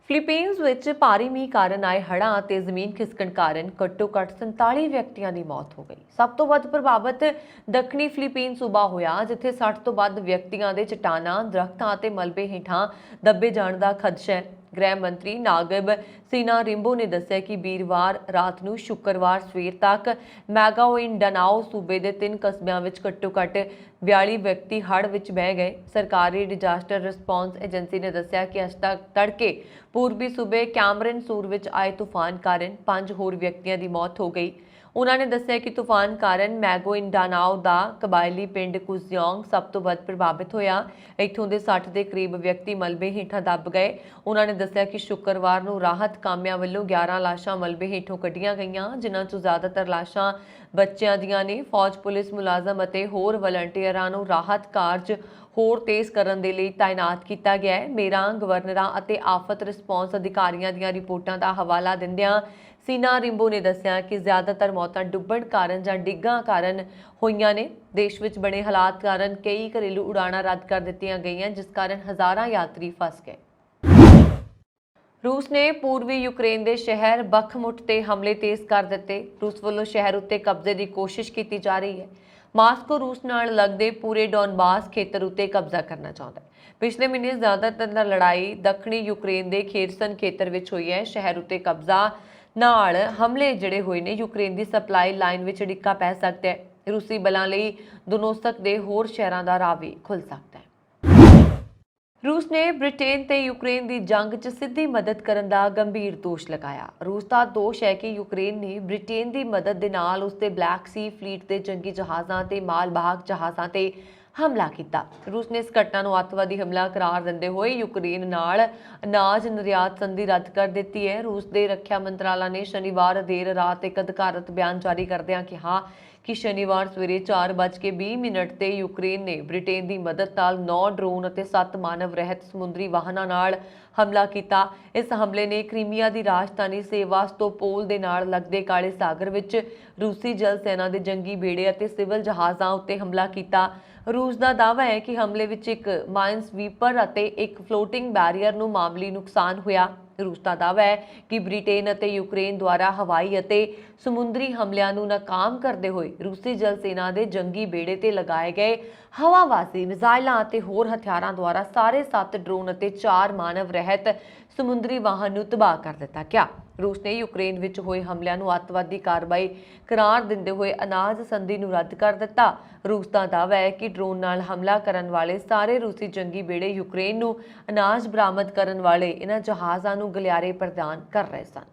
ਫਿਲੀਪੀਨਜ਼ ਵਿੱਚ ਭਾਰੀ ਮੀਂਹ ਕਾਰਨ ਆਏ ਹੜ੍ਹਾਂ ਅਤੇ ਜ਼ਮੀਨ ਖਿਸਕਣ ਕਾਰਨ ਘੱਟੋ-ਘੱਟ 47 ਵਿਅਕਤੀਆਂ ਦੀ ਮੌਤ ਹੋ ਗਈ। ਸਭ ਤੋਂ ਵੱਧ ਪ੍ਰਭਾਵਿਤ ਦੱਖਣੀ ਫਿਲੀਪੀਨ ਸੂਬਾ ਹੋਇਆ, ਜਿੱਥੇ 60 ਤੋਂ ਵੱਧ ਵਿਅਕਤੀਆਂ ਦੇ ਚਟਾਨਾਂ, ਦਰੱਖਤਾਂ ਅਤੇ ਮਲਬੇ ਹੇਠਾਂ ਦੱਬੇ ਜਾਣ ਦਾ ਖਦਸ਼ਾ ਹੈ। ਗ੍ਰਹਿ ਮੰਤਰੀ ਨਾਗਬ ਸੀਨਾ ਰਿੰਬੋ ਨੇ ਦੱਸਿਆ ਕਿ ਵੀਰਵਾਰ ਰਾਤ ਨੂੰ ਸ਼ੁੱਕਰਵਾਰ ਸਵੇਰ ਤੱਕ ਮੈਗਾਓਇਨਡਾਨਾਓ ਸੂਬੇ ਦੇ 3 ਕਸਬਿਆਂ ਵਿੱਚ ਘੱਟੋ-ਘੱਟ 42 ਵਿਅਕਤੀ ਹੜ੍ਹ ਵਿੱਚ ਬਹਿ ਗਏ। ਸਰਕਾਰੀ ਡਿਜ਼ਾਸਟਰ ਰਿਸਪਾਂਸ ਏਜੰਸੀ ਨੇ ਦੱਸਿਆ ਕਿ ਅੱਜ ਤੱਕ ਤੜਕੇ ਪੂਰਬੀ ਸੂਬੇ ਕੈਮਰਨ ਸੂਰ ਵਿੱਚ ਆਏ ਤੂਫਾਨ ਕਾਰਨ 5 ਹੋਰ ਵਿਅਕਤੀਆਂ ਦੀ ਮੌਤ ਹੋ ਗਈ। ਉਹਨਾਂ ਨੇ ਦੱਸਿਆ ਕਿ ਤੂਫਾਨ ਕਾਰਨ ਮੈਗੋਇਨਡਾਨਾਓ ਦਾ ਕਬਾਇਲੀ ਪਿੰਡ ਕੁਜ਼ਯੋਂਗ ਸਭ ਤੋਂ ਵੱਧ ਪ੍ਰਭਾਵਿਤ ਹੋਇਆ। ਇੱਥੋਂ ਦੇ 60 ਦੇ ਕਰੀਬ ਵਿਅਕਤੀ ਮਲਬੇ ਹੇਠਾਂ ਦੱਬ ਗਏ। ਉਹਨਾਂ ਨੇ ਦੱਸਿਆ ਕਿ ਸ਼ੁੱਕਰਵਾਰ ਨੂੰ ਰਾਹਤ ਕਾਮਿਆਂ ਵੱਲੋਂ 11 ਲਾਸ਼ਾਂ ਮਲਬੇ ਹੇਠੋਂ ਕੱਢੀਆਂ ਗਈਆਂ, ਜਿਨ੍ਹਾਂ 'ਚੋਂ ਜ਼ਿਆਦਾਤਰ ਲਾਸ਼ਾਂ ਬੱਚਿਆਂ ਦੀਆਂ ਨੇ। ਫੌਜ, ਪੁਲਿਸ ਮੁਲਾਜ਼ਮ ਅਤੇ ਹੋਰ ਵਲੰਟੀਅਰਾਂ ਨੂੰ ਰਾਹਤ ਕਾਰਜ ਹੋਰ ਤੇਜ਼ ਕਰਨ ਦੇ ਲਈ ਤਾਇਨਾਤ ਕੀਤਾ ਗਿਆ ਹੈ। ਮੇਅਰਾਂ, ਗਵਰਨਰਾਂ ਅਤੇ ਆਫਤ ਰਿਸਪਾਂਸ ਅਧਿਕਾਰੀਆਂ ਦੀਆਂ ਰਿਪੋਰਟਾਂ ਦਾ ਹਵਾਲਾ ਦਿੰਦਿਆਂ ਸੀਨਾ ਰਿੰਬੋ ਨੇ ਦੱਸਿਆ ਕਿ ਜ਼ਿਆਦਾਤਰ ਮੌਤਾਂ ਡੁੱਬਣ ਕਾਰਨ ਜਾਂ ਡਿੱਗਾਂ ਕਾਰਨ ਹੋਈਆਂ ਨੇ। ਦੇਸ਼ ਵਿੱਚ ਬਣੇ ਹਾਲਾਤ ਕਾਰਨ ਕਈ ਘਰੇਲੂ ਉਡਾਣਾਂ ਰੱਦ ਕਰ ਦਿੱਤੀਆਂ ਗਈਆਂ, ਜਿਸ ਕਾਰਨ ਹਜ਼ਾਰਾਂ ਯਾਤਰੀ ਫਸ ਗਏ। ਰੂਸ ਨੇ ਪੂਰਬੀ ਯੂਕਰੇਨ ਦੇ ਸ਼ਹਿਰ ਬਖਮੁਟ ਤੇ ਹਮਲੇ ਤੇਜ਼ ਕਰ ਦਿੱਤੇ। ਰੂਸ ਵੱਲੋਂ ਸ਼ਹਿਰ ਉੱਤੇ ਕਬਜ਼ੇ ਦੀ ਕੋਸ਼ਿਸ਼ ਕੀਤੀ ਜਾ ਰਹੀ ਹੈ। ਮਾਸਕੋ ਰੂਸ ਨਾਲ ਲੱਗਦੇ ਪੂਰੇ ਡੋਨਬਾਸ ਖੇਤਰ ਉੱਤੇ ਕਬਜ਼ਾ ਕਰਨਾ ਚਾਹੁੰਦਾ ਹੈ। ਪਿਛਲੇ ਮਹੀਨੇ ਜ਼ਿਆਦਾਤਰ ਲੜਾਈ ਦੱਖਣੀ ਯੂਕਰੇਨ ਦੇ ਖੇਰਸਨ ਖੇਤਰ ਵਿੱਚ ਹੋਈ ਹੈ। ਸ਼ਹਿਰ ਉੱਤੇ ਕਬਜ਼ਾ ਨਾਲ ਹਮਲੇ ਜਿਹੜੇ ਹੋਏ ਨੇ, ਯੂਕਰੇਨ ਦੀ ਸਪਲਾਈ ਲਾਈਨ ਵਿੱਚ ਡਿੱਕਾ ਪੈ ਸਕਦਾ ਹੈ। ਰੂਸੀ ਬਲਾਂ ਲਈ ਦੁਨੋਸਕ ਦੇ ਹੋਰ ਸ਼ਹਿਰਾਂ ਦਾ ਰਾਹ ਵੀ ਖੁੱਲ ਸਕਦਾ ਹੈ। ਰੂਸ ਨੇ ਬ੍ਰਿਟੇਨ ਤੇ ਯੂਕਰੇਨ ਦੀ ਜੰਗ 'ਚ ਸਿੱਧੀ ਮਦਦ ਕਰਨ ਦਾ ਗੰਭੀਰ ਦੋਸ਼ ਲਗਾਇਆ। ਰੂਸ ਦਾ ਦੋਸ਼ ਹੈ ਕਿ ਯੂਕਰੇਨ ਨੇ ਬ੍ਰਿਟੇਨ ਦੀ ਮਦਦ ਦੇ ਨਾਲ ਉਸਦੇ ਬਲੈਕ ਸੀ ਫਲੀਟ ਦੇ ਜੰਗੀ ਜਹਾਜ਼ਾਂ ਤੇ ਮਾਲ-ਵਾਹਕ ਜਹਾਜ਼ਾਂ ਤੇ ਹਮਲਾ ਕੀਤਾ। ਰੂਸ ਨੇ ਇਸ ਘਟਨਾ ਨੂੰ ਅੱਤਵਾਦੀ ਹਮਲਾ ਕਰਾਰ ਦਿੰਦੇ ਹੋਏ ਯੂਕਰੇਨ ਨਾਲ ਅਨਾਜ ਨਿਰਯਾਤ ਸੰਧੀ ਰੱਦ ਕਰ ਦਿੱਤੀ ਹੈ। ਰੂਸ ਦੇ ਰੱਖਿਆ ਮੰਤਰਾਲਾ ਨੇ ਸ਼ਨੀਵਾਰ ਦੇਰ ਰਾਤ ਇੱਕ ਅਧਿਕਾਰਤ ਬਿਆਨ ਜਾਰੀ ਕਰਦਿਆਂ ਕਿਹਾ ਕਿ ਸ਼ਨੀਵਾਰ ਸਵੇਰੇ 4:20 ਤੇ ਯੂਕਰੇਨ ਨੇ ਬ੍ਰਿਟੇਨ ਦੀ ਮਦਦ ਨਾਲ 9 ਡਰੋਨ ਅਤੇ 7 ਮਾਨਵ ਰਹਿਤ ਸਮੁੰਦਰੀ ਵਾਹਨਾਂ ਨਾਲ ਹਮਲਾ ਕੀਤਾ। ਇਸ ਹਮਲੇ ਨੇ ਕ੍ਰੀਮੀਆ ਦੀ ਰਾਜਧਾਨੀ ਸੇਵਾਸਤੋਪੋਲ ਦੇ ਨਾਲ ਲੱਗਦੇ ਕਾਲੇ ਸਾਗਰ ਵਿੱਚ ਰੂਸੀ ਜਲ ਸੈਨਾ ਦੇ ਜੰਗੀ ਬੇੜੇ ਅਤੇ ਸਿਵਲ ਜਹਾਜ਼ਾਂ ਉੱਤੇ ਹਮਲਾ ਕੀਤਾ। ਰੂਸ ਦਾ ਦਾਅਵਾ ਹੈ ਕਿ ਹਮਲੇ ਵਿੱਚ ਇੱਕ ਮਾਈਨਸਵੀਪਰ ਅਤੇ ਇੱਕ ਫਲੋਟਿੰਗ ਬੈਰੀਅਰ ਨੂੰ ਮਾਮੂਲੀ ਨੁਕਸਾਨ ਹੋਇਆ। ਰੂਸ ਦਾ ਦਾਅਵਾ ਹੈ ਕਿ ਬ੍ਰਿਟੇਨ ਅਤੇ ਯੂਕਰੇਨ ਦੁਆਰਾ ਹਵਾਈ ਅਤੇ ਸਮੁੰਦਰੀ ਹਮਲਿਆਂ ਨੂੰ ਨਾਕਾਮ ਕਰਦੇ ਹੋਏ ਰੂਸੀ ਜਲ ਸੈਨਾ ਦੇ ਜੰਗੀ ਬੇੜੇ ਤੇ ਲਗਾਏ ਗਏ ਹਵਾਵਾਜ਼ੀ ਮਿਜ਼ਾਈਲਾਂ ਅਤੇ ਹੋਰ ਹਥਿਆਰਾਂ ਦੁਆਰਾ ਸਾਰੇ 7 ਡਰੋਨ ਅਤੇ 4 ਮਾਨਵ ਰਹਿਤ ਸਮੁੰਦਰੀ ਵਾਹਨ ਨੂੰ ਤਬਾਹ ਕਰ ਦਿੱਤਾ ਗਿਆ। ਰੂਸ ਨੇ ਯੂਕਰੇਨ ਵਿੱਚ ਹੋਏ ਹਮਲਿਆਂ ਨੂੰ ਅੱਤਵਾਦੀ ਕਾਰਵਾਈ ਕਰਾਰ ਦਿੰਦੇ ਹੋਏ ਅਨਾਜ ਸੰਧੀ ਨੂੰ ਰੱਦ ਕਰ ਦਿੱਤਾ। ਰੂਸ ਦਾ ਦਾਅਵਾ ਹੈ ਕਿ ਡਰੋਨ ਨਾਲ ਹਮਲਾ ਕਰਨ ਵਾਲੇ ਸਾਰੇ ਰੂਸੀ ਜੰਗੀ ਬੇੜੇ ਯੂਕਰੇਨ ਨੂੰ ਅਨਾਜ ਬਰਾਮਦ ਕਰਨ ਵਾਲੇ ਇਹਨਾਂ ਜਹਾਜ਼ਾਂ ਨੂੰ ਗਲਿਆਰੇ ਪ੍ਰਦਾਨ ਕਰ ਰਹੇ ਸਨ।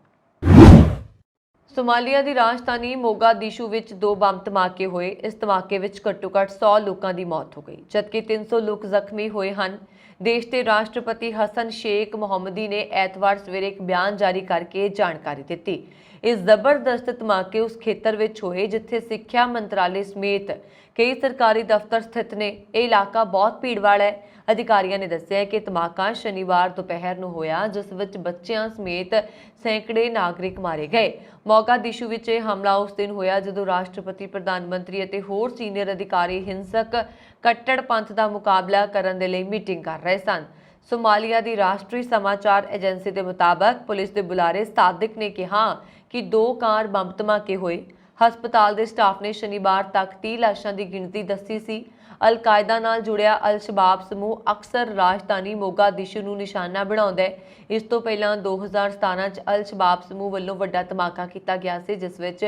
ਸੋਮਾਲੀਆ ਦੀ ਰਾਜਧਾਨੀ ਮੋਗਾਦਿਸ਼ੂ ਵਿੱਚ 2 ਬੰਬ ਧਮਾਕੇ ਹੋਏ। ਇਸ ਧਮਾਕੇ ਵਿੱਚ ਘੱਟੋ-ਘੱਟ 100 ਲੋਕਾਂ ਦੀ ਮੌਤ ਹੋ ਗਈ, ਜਦਕਿ 300 ਲੋਕ ਜ਼ਖਮੀ ਹੋਏ ਹਨ। ਦੇਸ਼ ਦੇ ਰਾਸ਼ਟਰਪਤੀ ਹਸਨ ਸ਼ੇਖ ਮੁਹੰਮਦੀ ਨੇ ਐਤਵਾਰ ਸਵੇਰੇ ਇੱਕ ਬਿਆਨ ਜਾਰੀ ਕਰਕੇ ਜਾਣਕਾਰੀ ਦਿੱਤੀ। ਇਸ ਜ਼ਬਰਦਸਤ ਧਮਾਕੇ ਉਸ ਖੇਤਰ ਵਿੱਚ ਹੋਏ ਜਿੱਥੇ ਸਿੱਖਿਆ ਮੰਤਰਾਲੇ ਸਮੇਤ ਕਈ ਸਰਕਾਰੀ ਦਫ਼ਤਰ ਸਥਿਤ ਨੇ। ਇਹ ਇਲਾਕਾ ਬਹੁਤ ਭੀੜ ਵਾਲਾ ਹੈ। ਅਧਿਕਾਰੀਆਂ ਨੇ ਦੱਸਿਆ ਕਿ ਧਮਾਕਾ ਸ਼ਨੀਵਾਰ ਦੁਪਹਿਰ ਨੂੰ ਹੋਇਆ, ਜਿਸ ਵਿੱਚ ਬੱਚਿਆਂ ਸਮੇਤ ਸੈਂਕੜੇ ਨਾਗਰਿਕ ਮਾਰੇ ਗਏ। ਮੋਗਾਦਿਸ਼ੂ ਵਿੱਚ ਇਹ ਹਮਲਾ ਉਸ ਦਿਨ ਹੋਇਆ ਜਦੋਂ ਰਾਸ਼ਟਰਪਤੀ, ਪ੍ਰਧਾਨ ਮੰਤਰੀ ਅਤੇ ਹੋਰ ਸੀਨੀਅਰ ਅਧਿਕਾਰੀ ਹਿੰਸਕ ਕੱਟੜਪੰਥ ਦਾ ਮੁਕਾਬਲਾ ਕਰਨ ਦੇ ਲਈ ਮੀਟਿੰਗ ਕਰ ਰਹੇ ਸਨ। ਸੋਮਾਲੀਆ ਦੀ ਰਾਸ਼ਟਰੀ ਸਮਾਚਾਰ ਏਜੰਸੀ ਦੇ ਮੁਤਾਬਕ ਪੁਲਿਸ ਦੇ ਬੁਲਾਰੇ ਸਾਦਿਕ ਨੇ ਕਿਹਾ ਕਿ 2 ਕਾਰ ਬੰਬ ਧਮਾਕੇ ਹੋਏ। ਹਸਪਤਾਲ ਦੇ ਸਟਾਫ ਨੇ ਸ਼ਨੀਵਾਰ ਤੱਕ 30 ਲਾਸ਼ਾਂ ਦੀ ਗਿਣਤੀ ਦੱਸੀ ਸੀ। ਅਲ-ਕਾਇਦਾ ਨਾਲ ਜੁੜਿਆ ਅਲ-ਸ਼ਬਾਬ ਸਮੂਹ ਅਕਸਰ ਰਾਜਧਾਨੀ ਮੋਗਾਦਿਸ਼ੂ ਨੂੰ ਨਿਸ਼ਾਨਾ ਬਣਾਉਂਦਾ ਹੈ। ਇਸ ਤੋਂ ਪਹਿਲਾਂ 2017 ਚ ਅਲ-ਸ਼ਬਾਬ ਸਮੂਹ ਵੱਲੋਂ ਵੱਡਾ ਧਮਾਕਾ ਕੀਤਾ ਗਿਆ ਸੀ, ਜਿਸ ਵਿੱਚ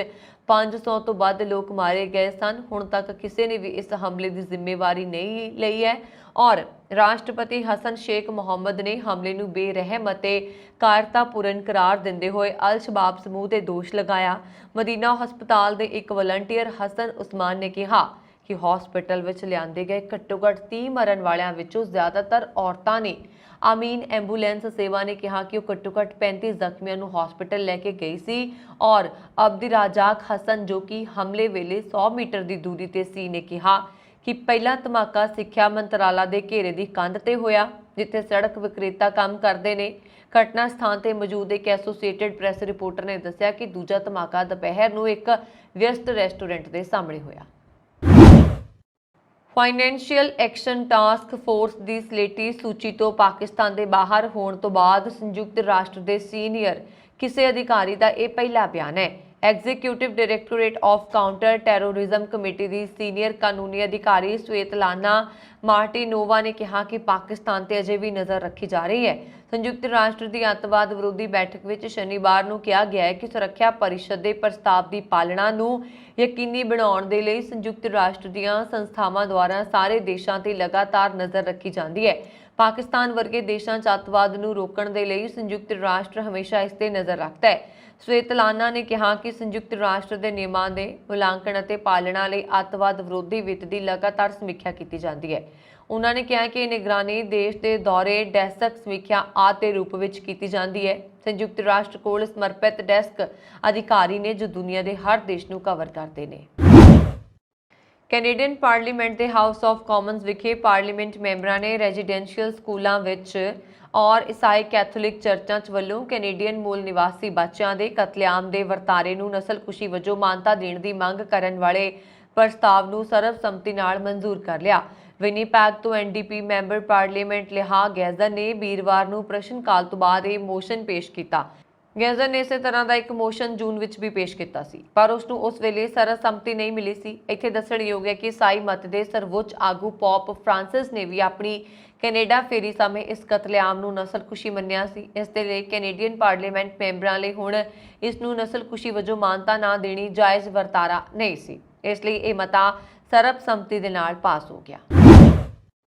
500 ਤੋਂ ਵੱਧ ਲੋਕ ਮਾਰੇ ਗਏ ਸਨ। ਹੁਣ ਤੱਕ ਕਿਸੇ ਨੇ ਵੀ ਇਸ ਹਮਲੇ ਦੀ ਜ਼ਿੰਮੇਵਾਰੀ ਨਹੀਂ ਲਈ ਹੈ ਔਰ ਰਾਸ਼ਟਰਪਤੀ ਹਸਨ ਸ਼ੇਖ ਮੁਹੰਮਦ ਨੇ ਹਮਲੇ ਨੂੰ ਬੇਰਹਿਮ ਅਤੇ ਕਾਇਰਤਾਪੂਰਨ ਕਰਾਰ ਦਿੰਦੇ ਹੋਏ ਅਲ-ਸ਼ਬਾਬ ਸਮੂਹ ਤੇ ਦੋਸ਼ ਲਗਾਇਆ। ਮਦੀਨਾ ਹਸਪਤਾਲ ਦੇ ਇੱਕ ਵਲੰਟੀਅਰ ਹਸਨ ਉਸਮਾਨ ਨੇ ਕਿਹਾ ਕਿ ਹਸਪਤਾਲ ਵਿੱਚ ਲਿਆਂਦੇ ਗਏ ਘੱਟੋ-ਘੱਟ 30 ਮਰਨ ਵਾਲਿਆਂ ਵਿੱਚੋਂ ਜ਼ਿਆਦਾਤਰ ਔਰਤਾਂ ਨੇ। ਆਮੀਨ ਐਂਬੂਲੈਂਸ ਸੇਵਾ ਨੇ ਕਿਹਾ ਕਿ ਉਹ ਘੱਟੋ-ਘੱਟ 35 ਜ਼ਖਮੀਆਂ ਨੂੰ ਹਸਪਤਾਲ ਲੈ ਕੇ ਗਈ ਸੀ ਔਰ ਅਬਦੁਰਾਜ਼ਾਕ ਹਸਨ, ਜੋ ਕਿ ਹਮਲੇ ਵੇਲੇ 100 ਮੀਟਰ ਦੀ ਦੂਰੀ ਤੇ ਸੀ, ਨੇ ਕਿਹਾ ਕਿ ਪਹਿਲਾ ਧਮਾਕਾ ਸਿੱਖਿਆ ਮੰਤਰਾਲਾ ਦੇ ਘੇਰੇ ਦੀ ਕੰਧ ਤੇ ਹੋਇਆ, ਜਿੱਥੇ ਸੜਕ ਵਿਕਰੇਤਾ ਕੰਮ ਕਰਦੇ ਨੇ। ਘਟਨਾ ਸਥਾਨ ਤੇ ਮੌਜੂਦ ਇੱਕ ਐਸੋਸੀਏਟਿਡ ਪ੍ਰੈਸ ਰਿਪੋਰਟਰ ਨੇ ਦੱਸਿਆ ਕਿ ਦੂਜਾ ਧਮਾਕਾ ਦੁਪਹਿਰ ਨੂੰ ਇੱਕ ਵਿਅਸਤ ਰੈਸਟੋਰੈਂਟ ਦੇ ਸਾਹਮਣੇ ਹੋਇਆ। ਫਾਈਨੈਂਸ਼ੀਅਲ ਐਕਸ਼ਨ ਟਾਸਕ ਫੋਰਸ ਦੀ ਸਲੇਟੀ ਸੂਚੀ ਤੋਂ ਪਾਕਿਸਤਾਨ ਦੇ ਬਾਹਰ ਹੋਣ ਤੋਂ ਬਾਅਦ ਸੰਯੁਕਤ ਰਾਸ਼ਟਰ ਦੇ ਸੀਨੀਅਰ ਕਿਸੇ ਅਧਿਕਾਰੀ ਦਾ ਇਹ ਪਹਿਲਾ ਬਿਆਨ ਹੈ। Executive directorate of counter terrorism committee the senior ਕਾਨੂੰਨੀ ਅਧਿਕਾਰੀ ਸਵੇਤਲਾਨਾ ਮਾਰਟੀਨੋਵਾ ਨੇ ਕਿਹਾ ਕਿ ਪਾਕਿਸਤਾਨ ਤੇ ਅਜੇ ਵੀ ਨਜ਼ਰ ਰੱਖੀ ਜਾ ਰਹੀ ਹੈ। ਸੰਯੁਕਤ ਰਾਸ਼ਟਰ ਦੀ ਅੱਤਵਾਦ ਵਿਰੋਧੀ ਬੈਠਕ ਵਿੱਚ ਸ਼ਨੀਵਾਰ ਨੂੰ ਕਿਹਾ ਗਿਆ ਹੈ ਕਿ ਸੁਰੱਖਿਆ ਪਰਿਸ਼ਦ ਦੇ ਪ੍ਰਸਤਾਵ ਦੀ ਪਾਲਣਾ ਨੂੰ ਯਕੀਨੀ ਬਣਾਉਣ ਦੇ ਲਈ ਸੰਯੁਕਤ ਰਾਸ਼ਟਰ ਦੀਆਂ ਸੰਸਥਾਵਾਂ ਦੁਆਰਾ ਸਾਰੇ ਦੇਸ਼ਾਂ ਤੇ ਲਗਾਤਾਰ ਨਜ਼ਰ ਰੱਖੀ ਜਾਂਦੀ ਹੈ। ਪਾਕਿਸਤਾਨ ਵਰਗੇ ਦੇਸ਼ਾਂ 'ਚ ਅੱਤਵਾਦ ਨੂੰ ਰੋਕਣ ਦੇ ਲਈ ਸੰਯੁਕਤ ਰਾਸ਼ਟਰ ਹਮੇਸ਼ਾ ਇਸ ਤੇ ਨਜ਼ਰ ਰੱਖਦਾ ਹੈ। ਸਵੇਤਲਾਨਾ ਨੇ ਕਿਹਾ ਕਿ ਸੰਯੁਕਤ ਰਾਸ਼ਟਰ ਦੇ ਨਿਯਮਾਂ ਦੇ ਮੁਲਾਂਕਣ ਅਤੇ ਪਾਲਣਾ ਲਈ ਅੱਤਵਾਦ ਵਿਰੋਧੀ ਵਿੱਤ ਦੀ ਲਗਾਤਾਰ ਸਮੀਖਿਆ ਕੀਤੀ ਜਾਂਦੀ ਹੈ। ਉਹਨਾਂ ਨੇ ਕਿਹਾ ਕਿ ਨਿਗਰਾਨੀ ਦੇਸ਼ ਦੇ ਦੌਰੇ ਡੈਸਕ ਸਮੀਖਿਆ ਆਦਿ ਦੇ ਰੂਪ ਵਿੱਚ ਕੀਤੀ ਜਾਂਦੀ ਹੈ। ਸੰਯੁਕਤ ਰਾਸ਼ਟਰ ਕੋਲ ਸਮਰਪਿਤ ਡੈਸਕ ਅਧਿਕਾਰੀ ਨੇ ਜੋ ਦੁਨੀਆ ਦੇ ਹਰ ਦੇਸ਼ ਨੂੰ ਕਵਰ ਕਰਦੇ ਨੇ। ਕੈਨੇਡੀਅਨ ਪਾਰਲੀਮੈਂਟ ਦੇ ਹਾਊਸ ਆਫ ਕਾਮਨਸ ਵਿਖੇ ਪਾਰਲੀਮੈਂਟ ਮੈਂਬਰਾਂ ਨੇ ਰੈਜ਼ੀਡੈਂਸ਼ੀਅਲ ਸਕੂਲਾਂ ਵਿੱਚ ਔਰ ਈਸਾਈ ਕੈਥੋਲਿਕ ਚਰਚਾਂ 'ਚ ਵੱਲੋਂ ਕੈਨੇਡੀਅਨ ਮੂਲ ਨਿਵਾਸੀ ਬੱਚਿਆਂ ਦੇ ਕਤਲੇਆਮ ਦੇ ਵਰਤਾਰੇ ਨੂੰ ਨਸਲਕੁਸ਼ੀ ਵਜੋਂ ਮਾਨਤਾ ਦੇਣ ਦੀ ਮੰਗ ਕਰਨ ਵਾਲੇ ਪ੍ਰਸਤਾਵ ਨੂੰ ਸਰਬਸੰਮਤੀ ਨਾਲ ਮਨਜ਼ੂਰ ਕਰ ਲਿਆ। ਵਿਨੀਪੈਗ ਤੋਂ ਐਨਡੀਪੀ ਮੈਂਬਰ ਪਾਰਲੀਮੈਂਟ ਲਿਹਾ ਗੈਜ਼ਨ ਨੇ ਵੀਰਵਾਰ ਨੂੰ ਪ੍ਰਸ਼ਨ ਕਾਲ ਤੋਂ ਬਾਅਦ ਇਹ ਮੋਸ਼ਨ ਪੇਸ਼ ਕੀਤਾ। ਗੈਜ਼ਨ ਨੇ ਇਸੇ ਤਰ੍ਹਾਂ ਦਾ ਇੱਕ ਮੋਸ਼ਨ ਜੂਨ ਵਿੱਚ ਵੀ ਪੇਸ਼ ਕੀਤਾ ਸੀ, ਪਰ ਉਸ ਨੂੰ ਉਸ ਵੇਲੇ ਸਰਬਸੰਮਤੀ ਨਹੀਂ ਮਿਲੀ ਸੀ। ਇੱਥੇ ਦੱਸਣਯੋਗ ਹੈ ਕਿ ਈਸਾਈ ਮਤ ਦੇ ਸਰਵਉੱਚ ਆਗੂ ਪੋਪ ਫ੍ਰਾਂਸਿਸ ਨੇ ਵੀ ਆਪਣੀ ਕੈਨੇਡਾ ਫੇਰੀ ਸਮੇਂ ਇਸ ਕਤਲੇਆਮ ਨੂੰ ਨਸਲਕੁਸ਼ੀ ਮੰਨਿਆ ਸੀ। ਇਸ ਦੇ ਲਈ ਕੈਨੇਡੀਅਨ ਪਾਰਲੀਮੈਂਟ ਮੈਂਬਰਾਂ ਲਈ ਹੁਣ ਇਸ ਨੂੰ ਨਸਲਕੁਸ਼ੀ ਵਜੋਂ ਮਾਨਤਾ ਨਾ ਦੇਣੀ ਜਾਇਜ਼ ਵਰਤਾਰਾ ਨਹੀਂ ਸੀ। ਇਸ ਲਈ ਇਹ ਮਤਾ ਸਰਬਸੰਮਤੀ ਦੇ ਨਾਲ ਪਾਸ ਹੋ ਗਿਆ।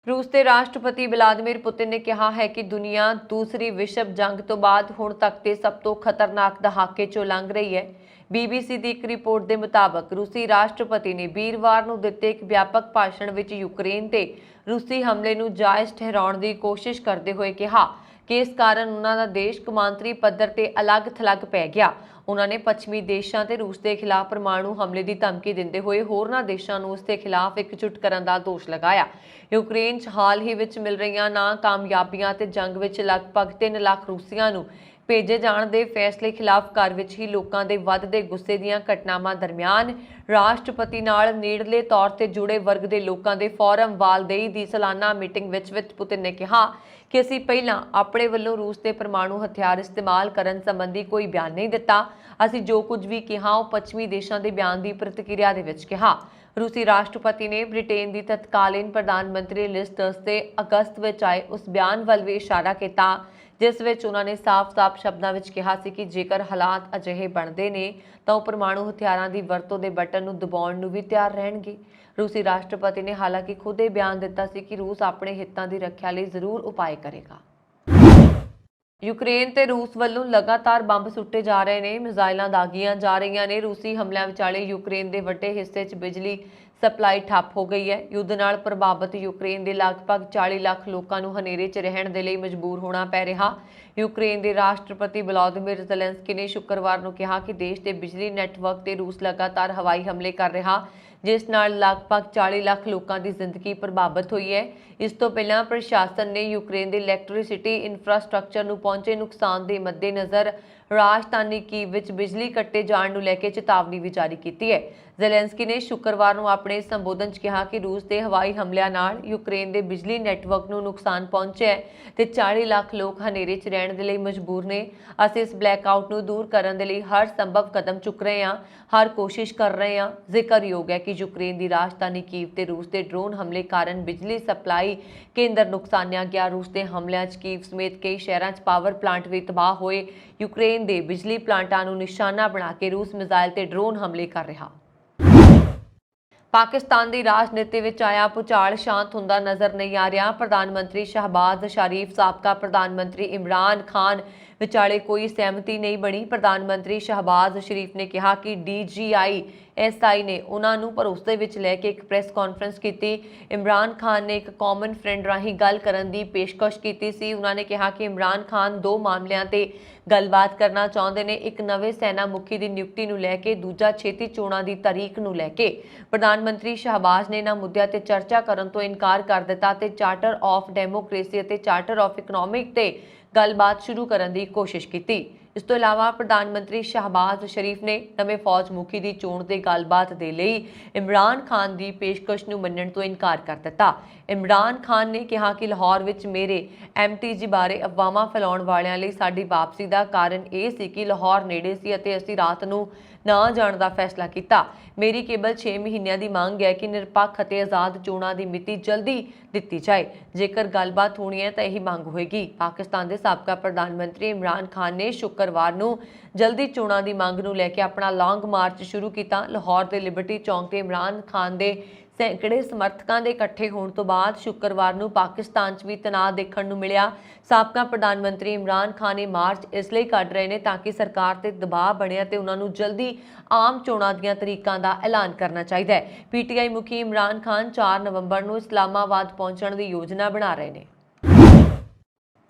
ਰੂਸ ਦੇ ਰਾਸ਼ਟਰਪਤੀ ਵਲਾਦੀਮੀਰ ਪੁਤਿਨ ਨੇ ਕਿਹਾ ਹੈ ਕਿ ਦੁਨੀਆ ਦੂਸਰੀ ਵਿਸ਼ਵ ਜੰਗ ਤੋਂ ਬਾਅਦ ਹੁਣ ਤੱਕ ਦੇ ਸਭ ਤੋਂ ਖਤਰਨਾਕ ਦਹਾਕੇ 'ਚੋਂ ਲੰਘ ਰਹੀ ਹੈ। BBC ਦੀ ਇੱਕ ਰਿਪੋਰਟ ਦੇ ਮੁਤਾਬਕ ਰੂਸੀ ਰਾਸ਼ਟਰਪਤੀ ਨੇ ਵੀਰਵਾਰ ਨੂੰ ਦਿੱਤੇ ਇੱਕ ਵਿਆਪਕ ਭਾਸ਼ਣ ਵਿੱਚ ਯੂਕਰੇਨ ਤੇ ਰੂਸੀ ਹਮਲੇ ਨੂੰ ਜਾਇਜ਼ ਠਹਿਰਾਉਣ ਦੀ ਕੋਸ਼ਿਸ਼ ਕਰਦੇ ਹੋਏ ਕਿਹਾ ਕਿ ਇਸ ਕਾਰਨ ਉਹਨਾਂ ਦਾ ਦੇਸ਼ ਕੌਮਾਂਤਰੀ ਪੱਧਰ ਤੇ ਅਲੱਗ-ਥਲੱਗ ਪੈ ਗਿਆ। ਉਹਨਾਂ ਨੇ ਪੱਛਮੀ ਦੇਸ਼ਾਂ ਤੇ ਰੂਸ ਦੇ ਖਿਲਾਫ ਪਰਮਾਣੂ ਹਮਲੇ ਦੀ ਧਮਕੀ ਦਿੰਦੇ ਹੋਏ ਹੋਰਨਾਂ ਦੇਸ਼ਾਂ ਨੂੰ ਉਸ ਦੇ ਖਿਲਾਫ ਇਕਜੁੱਟ ਕਰਨ ਦਾ ਦੋਸ਼ ਲਗਾਇਆ। ਯੂਕਰੇਨ 'ਚ ਹਾਲ ਹੀ ਵਿੱਚ ਮਿਲ ਰਹੀਆਂ ਨਾਕਾਮਯਾਬੀਆਂ ਤੇ ਜੰਗ ਵਿੱਚ ਲਗਭਗ 3 ਲੱਖ ਰੂਸੀਆਂ ਨੂੰ ਭੇਜੇ ਜਾਣ ਦੇ ਫੈਸਲੇ ਖਿਲਾਫ ਘਰ ਵਿੱਚ ਹੀ ਲੋਕਾਂ ਦੇ ਵੱਧਦੇ ਗੁੱਸੇ ਦੀਆਂ ਘਟਨਾਵਾਂ ਦਰਮਿਆਨ ਰਾਸ਼ਟਰਪਤੀ ਨਾਲ ਨੇੜਲੇ ਤੌਰ ਤੇ ਜੁੜੇ ਵਰਗ ਦੇ ਲੋਕਾਂ ਦੇ ਫੋਰਮ ਵਾਲਦੇਈ ਦੀ ਸਾਲਾਨਾ ਮੀਟਿੰਗ ਵਿੱਚ ਪੁਤਿਨ ਨੇ ਕਿਹਾ ਕਿ ਅਸੀਂ ਪਹਿਲਾਂ ਆਪਣੇ ਵੱਲੋਂ ਰੂਸ ਦੇ ਪਰਮਾਣੂ ਹਥਿਆਰ ਇਸਤੇਮਾਲ ਕਰਨ ਸੰਬੰਧੀ ਕੋਈ ਬਿਆਨ ਨਹੀਂ ਦਿੱਤਾ। ਅਸੀਂ ਜੋ ਕੁਝ ਵੀ ਕਿਹਾ ਉਹ ਪੱਛਮੀ ਦੇਸ਼ਾਂ ਦੇ ਬਿਆਨ ਦੀ ਪ੍ਰਤੀਕਿਰਿਆ ਦੇ ਵਿੱਚ ਕਿਹਾ। ਰੂਸੀ ਰਾਸ਼ਟਰਪਤੀ ਨੇ ਬ੍ਰਿਟੇਨ ਦੀ ਤਤਕਾਲੀਨ ਪ੍ਰਧਾਨ ਮੰਤਰੀ ਲਿਜ਼ ਟਰਸ ਦੇ ਅਗਸਤ ਵਿੱਚ ਆਏ ਉਸ ਬਿਆਨ ਵੱਲ ਵੀ ਇਸ਼ਾਰਾ ਕੀਤਾ ਜਿਸ ਵਿੱਚ ਉਹਨਾਂ ਨੇ ਸਾਫ਼-ਸਾਫ਼ ਸ਼ਬਦਾਂ ਵਿੱਚ ਕਿਹਾ ਸੀ ਕਿ ਜੇਕਰ ਹਾਲਾਤ ਅਜਿਹੇ ਬਣਦੇ ਨੇ ਤਾਂ ਉਹ ਪਰਮਾਣੂ ਹਥਿਆਰਾਂ ਦੀ ਵਰਤੋਂ ਦੇ ਬਟਨ ਨੂੰ ਦਬਾਉਣ ਨੂੰ ਵੀ ਤਿਆਰ ਰਹਿਣਗੇ। ਰੂਸੀ ਰਾਸ਼ਟਰਪਤੀ ਨੇ ਹਾਲਾਂਕਿ ਖੁਦ ਇਹ ਬਿਆਨ ਦਿੱਤਾ ਸੀ ਕਿ ਰੂਸ ਆਪਣੇ ਹਿੱਤਾਂ ਦੀ ਰੱਖਿਆ ਲਈ ਜ਼ਰੂਰ ਉਪਾਅ ਕਰੇਗਾ। ਯੂਕਰੇਨ ਤੇ ਰੂਸ ਵੱਲੋਂ ਲਗਾਤਾਰ ਬੰਬ ਸੁੱਟੇ ਜਾ ਰਹੇ ਨੇ, ਮਿਜ਼ਾਈਲਾਂ ਦਾਗੀਆਂ ਜਾ ਰਹੀਆਂ ਨੇ। ਰੂਸੀ ਹਮਲਿਆਂ ਵਿਚਾਲੇ ਯੂਕਰੇਨ ਦੇ ਵੱਡੇ ਹਿੱਸੇ 'ਚ ਬਿਜਲੀ ਸਪਲਾਈ ਠੱਪ ਹੋ ਗਈ ਹੈ। ਯੁੱਧ ਨਾਲ ਪ੍ਰਭਾਵਿਤ ਯੂਕਰੇਨ ਦੇ ਲਗਭਗ 40 ਲੱਖ ਲੋਕਾਂ ਨੂੰ ਹਨੇਰੇ 'ਚ ਰਹਿਣ ਦੇ ਲਈ ਮਜਬੂਰ ਹੋਣਾ ਪੈ ਰਿਹਾ। ਯੂਕਰੇਨ ਦੇ ਰਾਸ਼ਟਰਪਤੀ ਵਲਾਦੀਮੀਰ ਜ਼ੈਲੈਂਸਕੀ ਨੇ ਸ਼ੁੱਕਰਵਾਰ ਨੂੰ ਕਿਹਾ ਕਿ ਦੇਸ਼ ਦੇ ਬਿਜਲੀ ਨੈਟਵਰਕ ਤੇ ਰੂਸ ਲਗਾਤਾਰ ਹਵਾਈ ਹਮਲੇ ਕਰ ਰਿਹਾ ਜਿਸ ਨਾਲ ਲਗਭਗ 40 ਲੱਖ ਲੋਕਾਂ ਦੀ ਜ਼ਿੰਦਗੀ ਪ੍ਰਭਾਵਿਤ ਹੋਈ ਹੈ। ਇਸ ਤੋਂ ਪਹਿਲਾਂ ਪ੍ਰਸ਼ਾਸਨ ਨੇ ਯੂਕਰੇਨ ਦੇ ਇਲੈਕਟ੍ਰਿਸਿਟੀ ਇਨਫਰਾਸਟ੍ਰਕਚਰ ਨੂੰ ਪਹੁੰਚੇ ਨੁਕਸਾਨ ਦੇ ਮੱਦੇਨਜ਼ਰ ਰਾਜਧਾਨੀ ਕੀਵ ਵਿੱਚ ਬਿਜਲੀ ਕੱਟੇ ਜਾਣ ਨੂੰ ਲੈ ਕੇ ਚੇਤਾਵਨੀ ਵੀ ਜਾਰੀ ਕੀਤੀ ਹੈ। ਜ਼ੈਲੈਂਸਕੀ ਨੇ ਸ਼ੁੱਕਰਵਾਰ ਨੂੰ ਆਪਣੇ ਸੰਬੋਧਨ 'ਚ ਕਿਹਾ ਕਿ ਰੂਸ ਦੇ ਹਵਾਈ ਹਮਲਿਆਂ ਨਾਲ ਯੂਕਰੇਨ ਦੇ ਬਿਜਲੀ ਨੈਟਵਰਕ ਨੂੰ ਨੁਕਸਾਨ ਪਹੁੰਚਿਆ ਹੈ ਤੇ 40 ਲੱਖ ਲੋਕ ਹਨੇਰੇ 'ਚ ਰਹਿਣ ਦੇ ਲਈ ਮਜਬੂਰ ਨੇ। ਅਸੀਂ ਇਸ ਬਲੈਕਆਊਟ ਨੂੰ ਦੂਰ ਕਰਨ ਦੇ ਲਈ ਹਰ ਸੰਭਵ ਕਦਮ ਚੁੱਕ ਰਹੇ ਹਾਂ, ਹਰ ਕੋਸ਼ਿਸ਼ ਕਰ ਰਹੇ ਹਾਂ। ਜ਼ਿਕਰਯੋਗ ਹੈ ਕਿ ਯੂਕਰੇਨ ਦੀ ਰਾਜਧਾਨੀ ਕੀਵ ਤੇ ਰੂਸ ਦੇ ਡਰੋਨ ਹਮਲੇ ਕਾਰਨ ਬਿਜਲੀ ਸਪਲਾਈ ਕੇਂਦਰ ਨੁਕਸਾਨਿਆ ਗਿਆ। ਰੂਸ ਦੇ ਹਮਲਿਆਂ 'ਚ ਕੀਵ ਸਮੇਤ ਕਈ ਸ਼ਹਿਰਾਂ 'ਚ ਪਾਵਰ ਪਲਾਂਟ ਵੀ ਤਬਾਹ ਹੋਏ। ਯੂਕਰੇਨ ਦੇ ਬਿਜਲੀ ਪਲਾਂਟਾਂ ਨੂੰ ਨਿਸ਼ਾਨਾ ਬਣਾ ਕੇ ਰੂਸ ਮਿਜ਼ਾਈਲ ਤੇ ਡਰੋਨ ਹਮਲੇ ਕਰ ਰਿਹਾ। ਪਾਕਿਸਤਾਨ ਦੀ ਰਾਜਨੀਤੀ ਵਿੱਚ ਆਇਆ ਭੁਚਾਲ ਸ਼ਾਂਤ ਹੁੰਦਾ ਨਜ਼ਰ ਨਹੀਂ ਆ ਰਿਹਾ। ਪ੍ਰਧਾਨ ਮੰਤਰੀ ਸ਼ਹਿਬਾਜ਼ ਸ਼ਰੀਫ, ਸਾਬਕਾ ਪ੍ਰਧਾਨ ਮੰਤਰੀ ਇਮਰਾਨ ਖਾਨ ਵਿਚਾਲੇ ਕੋਈ ਸਹਿਮਤੀ ਨਹੀਂ ਬਣੀ। ਪ੍ਰਧਾਨ ਮੰਤਰੀ ਸ਼ਹਿਬਾਜ਼ ਸ਼ਰੀਫ ਨੇ ਕਿਹਾ ਕਿ DGISI ਨੇ ਉਹਨਾਂ ਨੂੰ ਭਰੋਸੇ ਵਿੱਚ ਲੈ ਕੇ ਇੱਕ ਪ੍ਰੈਸ ਕਾਨਫਰੰਸ ਕੀਤੀ। ਇਮਰਾਨ ਖਾਨ ਨੇ ਇੱਕ ਕਾਮਨ ਫਰੈਂਡ ਰਾਹੀਂ ਗੱਲ ਕਰਨ ਦੀ ਪੇਸ਼ਕਸ਼ ਕੀਤੀ ਸੀ। ਉਹਨਾਂ ਨੇ ਕਿਹਾ ਕਿ ਇਮਰਾਨ ਖਾਨ 2 ਮਾਮਲਿਆਂ ਤੇ ਗੱਲਬਾਤ ਕਰਨਾ ਚਾਹੁੰਦੇ ਨੇ, ਇੱਕ ਨਵੇਂ ਸੈਨਾ ਮੁਖੀ ਦੀ ਨਿਯੁਕਤੀ ਨੂੰ ਲੈ ਕੇ, ਦੂਜਾ ਛੇਤੀ ਚੋਣਾਂ ਦੀ ਤਾਰੀਖ ਨੂੰ ਲੈ ਕੇ। ਪ੍ਰਧਾਨ ਮੰਤਰੀ ਸ਼ਹਿਬਾਜ਼ ਨੇ ਇਹਨਾਂ ਮੁੱਦਿਆਂ ਤੇ ਚਰਚਾ ਕਰਨ ਤੋਂ ਇਨਕਾਰ ਕਰ ਦਿੱਤਾ ਤੇ ਚਾਰਟਰ ਆਫ ਡੈਮੋਕ੍ਰੇਸੀ ਅਤੇ ਚਾਰਟਰ ਆਫ ਇਕਨੋਮਿਕ ਤੇ ਗੱਲਬਾਤ ਸ਼ੁਰੂ ਕਰਨ ਦੀ ਕੋਸ਼ਿਸ਼ ਕੀਤੀ। ਇਸ ਤੋਂ ਇਲਾਵਾ ਪ੍ਰਧਾਨ ਮੰਤਰੀ ਸ਼ਹਿਬਾਜ਼ ਸ਼ਰੀਫ ਨੇ ਨਵੇਂ ਫੌਜ ਮੁਖੀ ਦੀ ਚੋਣ ਤੇ ਗੱਲਬਾਤ ਦੇ ਲਈ ਇਮਰਾਨ ਖਾਨ ਦੀ ਪੇਸ਼ਕਸ਼ ਨੂੰ ਮੰਨਣ ਤੋਂ ਇਨਕਾਰ ਕਰ ਦਿੱਤਾ। ਇਮਰਾਨ ਖਾਨ ਨੇ ਕਿਹਾ ਕਿ ਲਾਹੌਰ ਵਿੱਚ ਮੇਰੇ MTG ਬਾਰੇ ਅਫਵਾਹਾਂ ਫੈਲਾਉਣ ਵਾਲਿਆਂ ਲਈ ਸਾਡੀ ਵਾਪਸੀ ਦਾ ਕਾਰਨ ਇਹ ਸੀ ਕਿ ਲਾਹੌਰ ਨੇੜੇ ਸੀ ਅਤੇ ਅਸੀਂ ਰਾਤ ਨੂੰ ਨਾ ਜਾਣ ਦਾ ਫੈਸਲਾ ਕੀਤਾ। ਮੇਰੀ ਕੇਵਲ 6 ਮਹੀਨਿਆਂ ਦੀ ਮੰਗ ਹੈ ਕਿ ਨਿਰਪੱਖ ਅਤੇ ਆਜ਼ਾਦ ਚੋਣਾਂ ਦੀ ਮਿਤੀ ਜਲਦੀ ਦਿੱਤੀ ਜਾਏ। ਜੇਕਰ ਗੱਲਬਾਤ ਹੋਣੀ ਹੈ ਤਾਂ ਇਹੀ ਮੰਗ ਹੋਏਗੀ। ਪਾਕਿਸਤਾਨ ਦੇ ਸਾਬਕਾ ਪ੍ਰਧਾਨ ਮੰਤਰੀ ਇਮਰਾਨ ਖਾਨ ਨੇ ਸ਼ੁੱਕਰਵਾਰ ਨੂੰ ਜਲਦੀ ਚੋਣਾਂ ਦੀ ਮੰਗ ਨੂੰ ਲੈ ਕੇ ਆਪਣਾ ਲੌਂਗ ਮਾਰਚ ਸ਼ੁਰੂ ਕੀਤਾ। ਲਾਹੌਰ ਦੇ ਲਿਬਰਟੀ ਚੌਂਕ ਤੇ ਇਮਰਾਨ ਖਾਨ ਦੇ ਸੈਂਕੜੇ ਸਮਰਥਕਾਂ ਦੇ ਇਕੱਠੇ ਹੋਣ ਤੋਂ ਬਾਅਦ ਸ਼ੁੱਕਰਵਾਰ ਨੂੰ ਪਾਕਿਸਤਾਨ 'ਚ ਵੀ ਤਣਾਅ ਦੇਖਣ ਨੂੰ ਮਿਲਿਆ। ਸਾਬਕਾ ਪ੍ਰਧਾਨ ਮੰਤਰੀ ਇਮਰਾਨ ਖਾਨ ਇਹ ਮਾਰਚ ਇਸ ਲਈ ਕੱਢ ਰਹੇ ਨੇ ਤਾਂ ਕਿ ਸਰਕਾਰ ਤੇ ਦਬਾਅ ਬਣਿਆ ਤੇ ਉਹਨਾਂ ਨੂੰ ਜਲਦੀ ਆਮ ਚੋਣਾਂ ਦੀਆਂ ਤਰੀਕਾਂ ਦਾ ਐਲਾਨ ਕਰਨਾ ਚਾਹੀਦਾ ਹੈ। PTI ਮੁਖੀ ਇਮਰਾਨ ਖਾਨ 4 ਨਵੰਬਰ ਨੂੰ ਇਸਲਾਮਾਬਾਦ ਪਹੁੰਚਣ ਦੀ ਯੋਜਨਾ ਬਣਾ ਰਹੇ ਨੇ।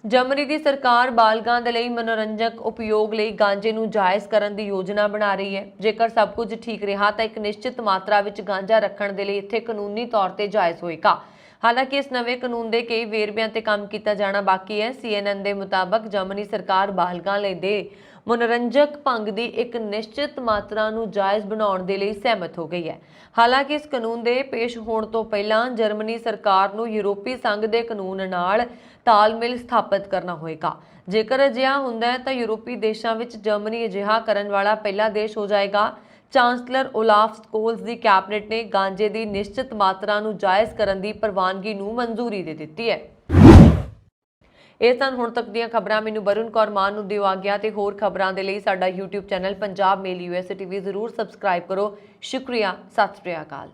ਜਰਮਨੀ ਦੀ ਸਰਕਾਰ ਬਾਲਗਾਂ ਦੇ ਲਈ ਮਨੋਰੰਜਕ ਉਪਯੋਗ ਲਈ ਗਾਂਜੇ ਨੂੰ ਜਾਇਜ਼ ਕਰਨ ਦੀ ਯੋਜਨਾ ਬਣਾ ਰਹੀ ਹੈ। ਜੇਕਰ ਸਭ ਕੁਝ ਠੀਕ ਰਿਹਾ ਤਾਂ ਇੱਕ ਨਿਸ਼ਚਿਤ ਮਾਤਰਾ ਵਿੱਚ ਗਾਂਜਾ ਰੱਖਣ ਦੇ ਲਈ ਇੱਥੇ ਕਾਨੂੰਨੀ ਤੌਰ ਤੇ ਜਾਇਜ਼ ਹੋਏਗਾ। ਹਾਲਾਂਕਿ ਇਸ ਨਵੇਂ ਕਾਨੂੰਨ ਦੇ ਕਈ ਵੇਰਵਿਆਂ ਤੇ ਕੰਮ ਕੀਤਾ ਜਾਣਾ ਬਾਕੀ ਹੈ। CNN ਦੇ ਮੁਤਾਬਕ ਜਰਮਨੀ ਸਰਕਾਰ ਬਾਲਗਾਂ ਲਈ ਦੇ ਮਨੋਰੰਜਕ ਭੰਗ ਦੀ ਇੱਕ ਨਿਸ਼ਚਿਤ ਮਾਤਰਾ ਨੂੰ ਜਾਇਜ਼ ਬਣਾਉਣ ਦੇ ਲਈ ਸਹਿਮਤ ਹੋ ਗਈ ਹੈ। ਹਾਲਾਂਕਿ ਇਸ ਕਾਨੂੰਨ ਦੇ ਪੇਸ਼ ਹੋਣ ਤੋਂ ਪਹਿਲਾਂ ਜਰਮਨੀ ਸਰਕਾਰ ਨੂੰ ਯੂਰਪੀ ਸੰਘ ਦੇ ਕਾਨੂੰਨ ਨਾਲ ਤਾਲਮੇਲ ਸਥਾਪਿਤ ਕਰਨਾ ਹੋਏਗਾ। ਜੇਕਰ ਅਜਿਹਾ ਹੁੰਦਾ ਹੈ ਤਾਂ ਯੂਰਪੀ ਦੇਸ਼ਾਂ ਵਿੱਚ ਜਰਮਨੀ ਅਜਿਹਾ ਕਰਨ ਵਾਲਾ ਪਹਿਲਾ ਦੇਸ਼ ਹੋ ਜਾਏਗਾ। ਚਾਂਸਲਰ ਓਲਾਫ ਸਕੋਲਜ਼ ਦੀ ਕੈਬਨਿਟ ਨੇ ਗਾਂਜੇ ਦੀ ਨਿਸ਼ਚਿਤ ਮਾਤਰਾ ਨੂੰ ਜਾਇਜ਼ ਕਰਨ ਦੀ ਪ੍ਰਵਾਨਗੀ ਨੂੰ ਮਨਜ਼ੂਰੀ ਦੇ ਦਿੱਤੀ ਹੈ। ਇਹ ਸਨ ਹੁਣ ਤੱਕ ਦੀਆਂ ਖਬਰਾਂ। ਮੈਨੂੰ ਵਰੁਣ ਕੌਰ ਮਾਨ ਨੂੰ ਦਿਓ ਆਗਿਆ ਤੇ ਹੋਰ ਖਬਰਾਂ ਦੇ ਲਈ ਸਾਡਾ YouTube ਚੈਨਲ ਪੰਜਾਬ ਮੇਲ USA TV ਜ਼ਰੂਰ ਸਬਸਕ੍ਰਾਈਬ ਕਰੋ। ਸ਼ੁਕਰੀਆ। ਸਤਿ ਸ਼੍ਰੀ ਅਕਾਲ।